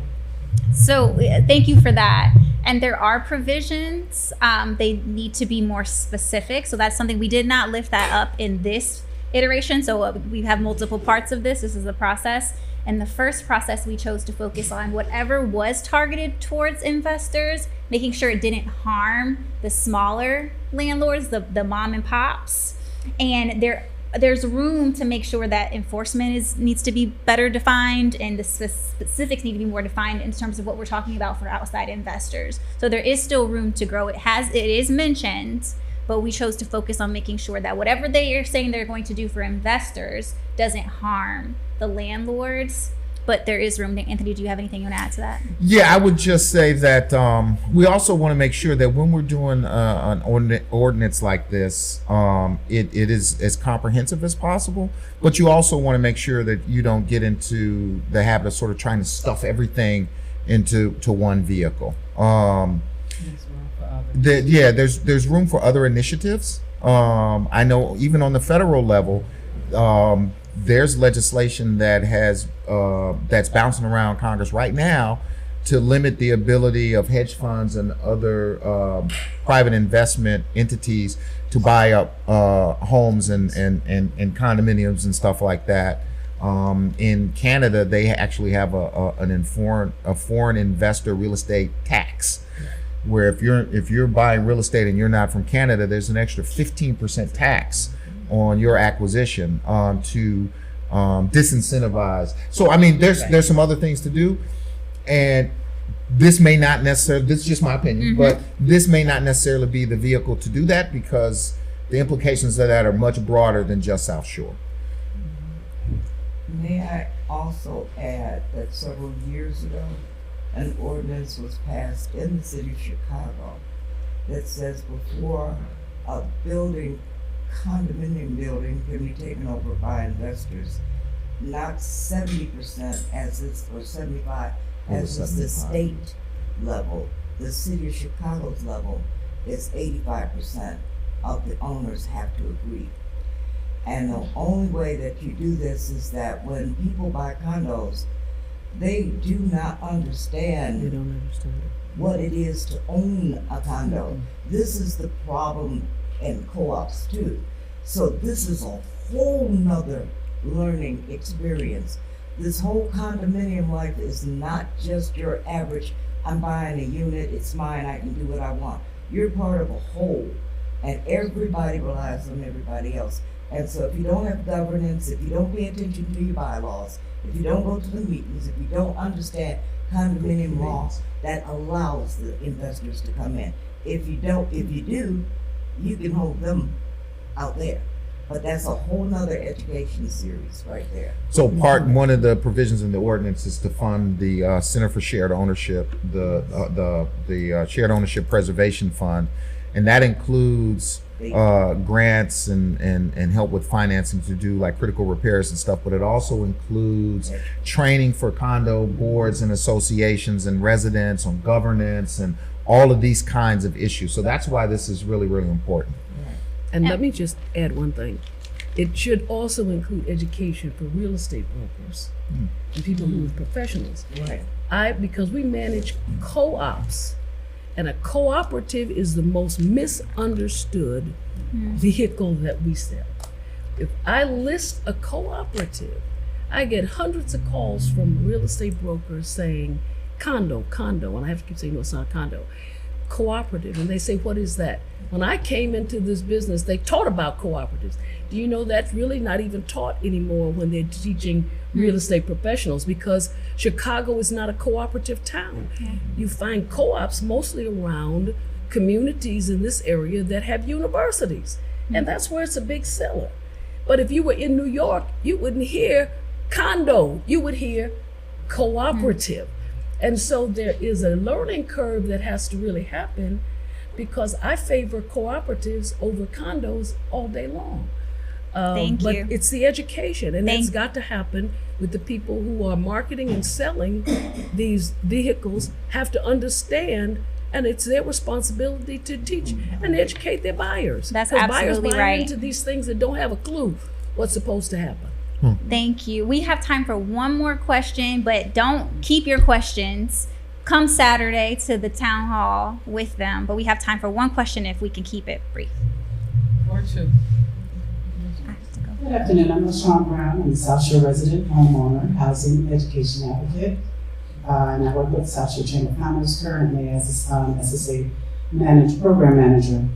So thank you for that. And there are provisions. They need to be more specific. So that's something we did not lift that up in this iteration. So we have multiple parts of this. This is a process. And the first process, we chose to focus on whatever was targeted towards investors, making sure it didn't harm the smaller landlords, the mom and pops. And there's room to make sure that enforcement needs to be better defined, and the specifics need to be more defined in terms of what we're talking about for outside investors. So there is still room to grow. It is mentioned, but we chose to focus on making sure that whatever they are saying they're going to do for investors doesn't harm the landlords. But there is room. Anthony, do you have anything you want to add to that? Yeah, I would just say that we also want to make sure that when we're doing an ordinance like this, it is as comprehensive as possible. But you also want to make sure that you don't get into the habit of sort of trying to stuff everything into one vehicle. There's room for other initiatives. I know even on the federal level, there's legislation that has that's bouncing around Congress right now to limit the ability of hedge funds and other private investment entities to buy up homes and condominiums and stuff like that. In Canada, they actually have a foreign investor real estate tax, where if you're buying real estate and you're not from Canada, there's an extra 15% tax on your acquisition to disincentivize. So there's some other things to do, and this may not necessarily, this is just my opinion, but this may not necessarily be the vehicle to do that, because the implications of that are much broader than just South Shore. May I also add that several years ago, an ordinance was passed in the city of Chicago that says before a condominium building can be taken over by investors, not 70% or 75 as is the state level the city of Chicago's level, it's 85% of the owners have to agree. And the only way that you do this is that when people buy condos, they do not understand They don't understand it. what it is to own a condo. This is the problem in co-ops too. So this is a whole nother learning experience. This whole condominium life is not just your average, I'm buying a unit, it's mine, I can do what I want. You're part of a whole, and everybody relies on everybody else. And so if you don't have governance, if you don't pay attention to your bylaws, if you don't go to the meetings, if you don't understand condominium laws, that allows the investors to come in. If you do, you can hold them out there. But that's a whole nother education series right there. So one of the provisions in the ordinance is to fund the Center for Shared Ownership, the Shared Ownership Preservation Fund, and that includes grants and help with financing to do like critical repairs and stuff, but it also includes training for condo boards and associations and residents on governance and all of these kinds of issues. So that's why this is really, really important. And let me just add one thing. It should also include education for real estate brokers and people who are professionals. Right. Because we manage co-ops, and a cooperative is the most misunderstood vehicle that we sell. If I list a cooperative, I get hundreds of calls from real estate brokers saying, condo, and I have to keep saying, no, it's not a condo. Cooperative, and they say, what is that? When I came into this business, they taught about cooperatives. Do you know that's really not even taught anymore when they're teaching real estate professionals, because Chicago is not a cooperative town. You find co-ops mostly around communities in this area that have universities, and that's where it's a big seller. But if you were in New York, you wouldn't hear condo, you would hear cooperative. And so there is a learning curve that has to really happen, because I favor cooperatives over condos all day long. Thank but you. It's the education, and that's got to happen with the people who are marketing and selling these vehicles, have to understand, and it's their responsibility to teach and educate their buyers. That's 'Cause absolutely buyers buy right. into these things that don't have a clue what's supposed to happen. Thank you. We have time for one more question, but don't keep your questions. Come Saturday to the town hall with them, but we have time for one question if we can keep it brief. Or two. I have to go. Good afternoon, I'm LaShawn Brown. I'm a South Shore resident, homeowner, housing education advocate. And I work with South Shore Chamber of Commerce currently as a SSA program manager.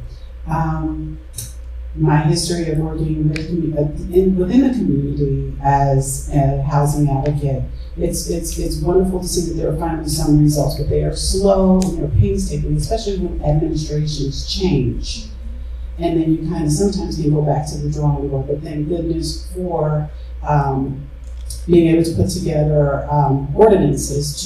My history of working within the community as a housing advocate, it's wonderful to see that there are finally some results, but they are slow and they're painstaking, especially when administrations change. And then you kind of sometimes can go back to the drawing board, but thank goodness for being able to put together ordinances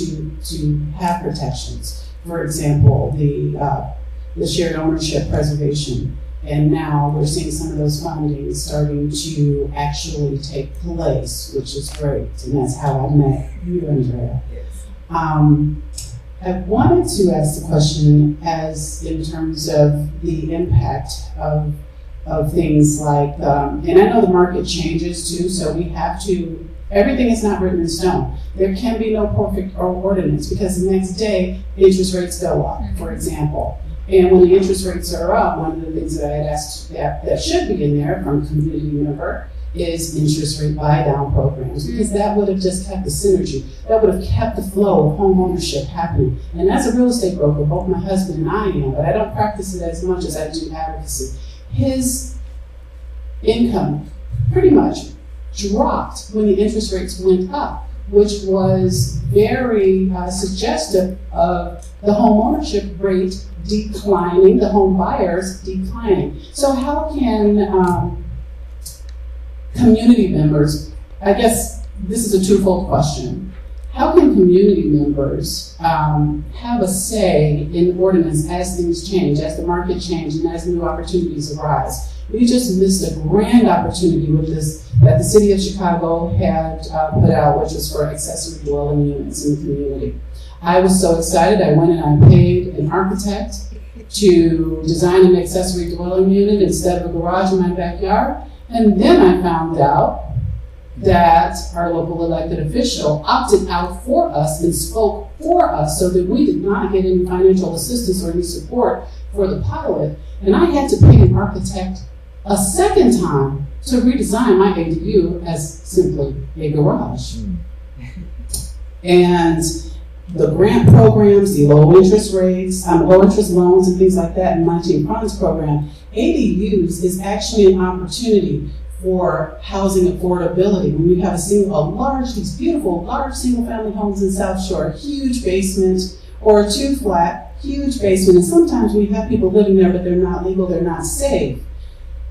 to have protections. For example, the shared ownership preservation. And now we're seeing some of those fundings starting to actually take place, which is great. And that's how I met you, Andrea. Yes. I wanted to ask the question as in terms of the impact of things like, and I know the market changes too, so we have to, everything is not written in stone. There can be no perfect ordinance, because the next day interest rates go up, for example. And when the interest rates are up, one of the things that I had asked that should be in there from community member is interest rate buy down programs, because that would have just kept the synergy. That would have kept the flow of home ownership happening. And as a real estate broker, both my husband and I am, but I don't practice it as much as I do advocacy. His income pretty much dropped when the interest rates went up, which was very suggestive of the home ownership rate declining, the home buyers declining. So how can community members, I guess this is a twofold question. How can community members have a say in ordinance as things change, as the market changes, and as new opportunities arise? We just missed a grand opportunity with this that the city of Chicago had put out, which was for accessory dwelling units in the community. I was so excited, I went and I paid an architect to design an accessory dwelling unit instead of a garage in my backyard. And then I found out that our local elected official opted out for us and spoke for us so that we did not get any financial assistance or any support for the pilot. And I had to pay an architect a second time to redesign my ADU as simply a garage. And the grant programs, the low interest rates, low interest loans and things like that, and matching funds program, ADUs is actually an opportunity for housing affordability. When you have these beautiful, large single-family homes in South Shore, huge basement, or a 2-flat, huge basement, and sometimes we have people living there, but they're not legal, they're not safe.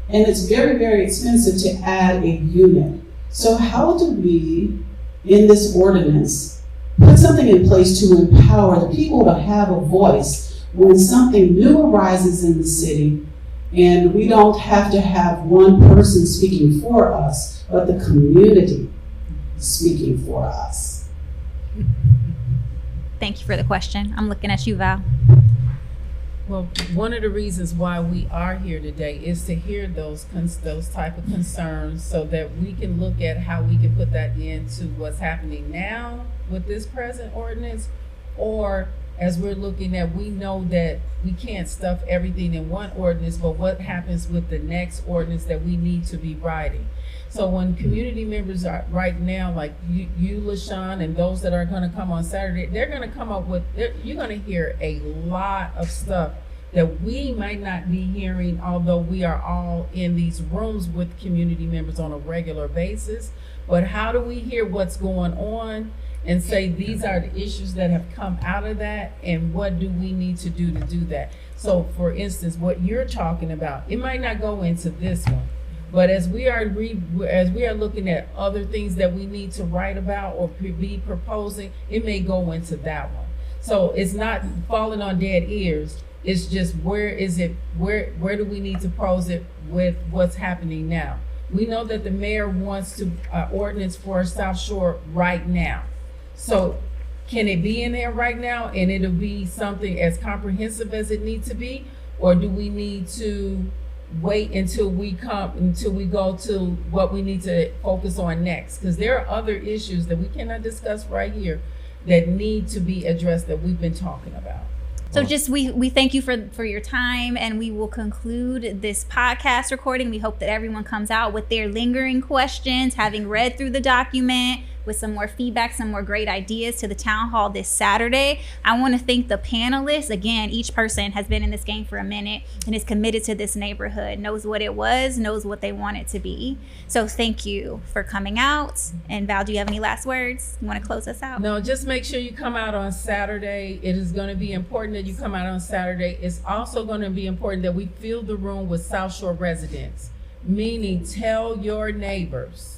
And it's very, very expensive to add a unit. So how do we, in this ordinance, put something in place to empower the people to have a voice when something new arises in the city? And we don't have to have one person speaking for us, but the community speaking for us. Thank you for the question. I'm looking at you, Val. Well, one of the reasons why we are here today is to hear those type of concerns so that we can look at how we can put that into what's happening now with this present ordinance, or as we're looking at, we know that we can't stuff everything in one ordinance, but what happens with the next ordinance that we need to be writing. So when community members are right now, like you LaShawn, and those that are gonna come on Saturday, they're gonna come up with, you're gonna hear a lot of stuff that we might not be hearing, although we are all in these rooms with community members on a regular basis. But how do we hear what's going on and say these are the issues that have come out of that, and what do we need to do that? So for instance, what you're talking about, it might not go into this one, but as we are looking at other things that we need to write about or be proposing, it may go into that one. So it's not falling on dead ears. It's just where do we need to pose it with what's happening now? We know that the mayor wants to ordinance for South Shore right now. So can it be in there right now and it'll be something as comprehensive as it needs to be? Or do we need to wait until we go to what we need to focus on next? Because there are other issues that we cannot discuss right here that need to be addressed that we've been talking about. So just we thank you for your time, and we will conclude this podcast recording. We hope that everyone comes out with their lingering questions, having read through the document, with some more feedback, some more great ideas to the town hall this Saturday. I want to thank the panelists. Again, each person has been in this game for a minute and is committed to this neighborhood, knows what it was, knows what they want it to be. So thank you for coming out. And Val, do you have any last words? You want to close us out? No, just make sure you come out on Saturday. It is going to be important that you come out on Saturday. It's also going to be important that we fill the room with South Shore residents, meaning tell your neighbors.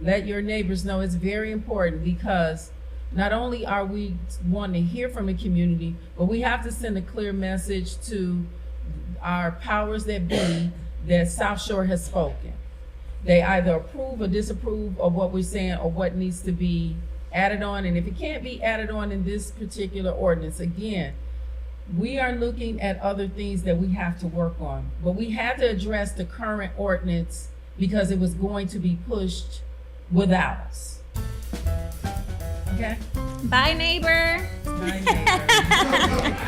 Let your neighbors know. It's very important, because not only are we wanting to hear from the community, but we have to send a clear message to our powers that be that South Shore has spoken. They either approve or disapprove of what we're saying or what needs to be added on. And if it can't be added on in this particular ordinance, again, we are looking at other things that we have to work on. But we had to address the current ordinance because it was going to be pushed without us. Okay? Bye, neighbor. Bye, neighbor.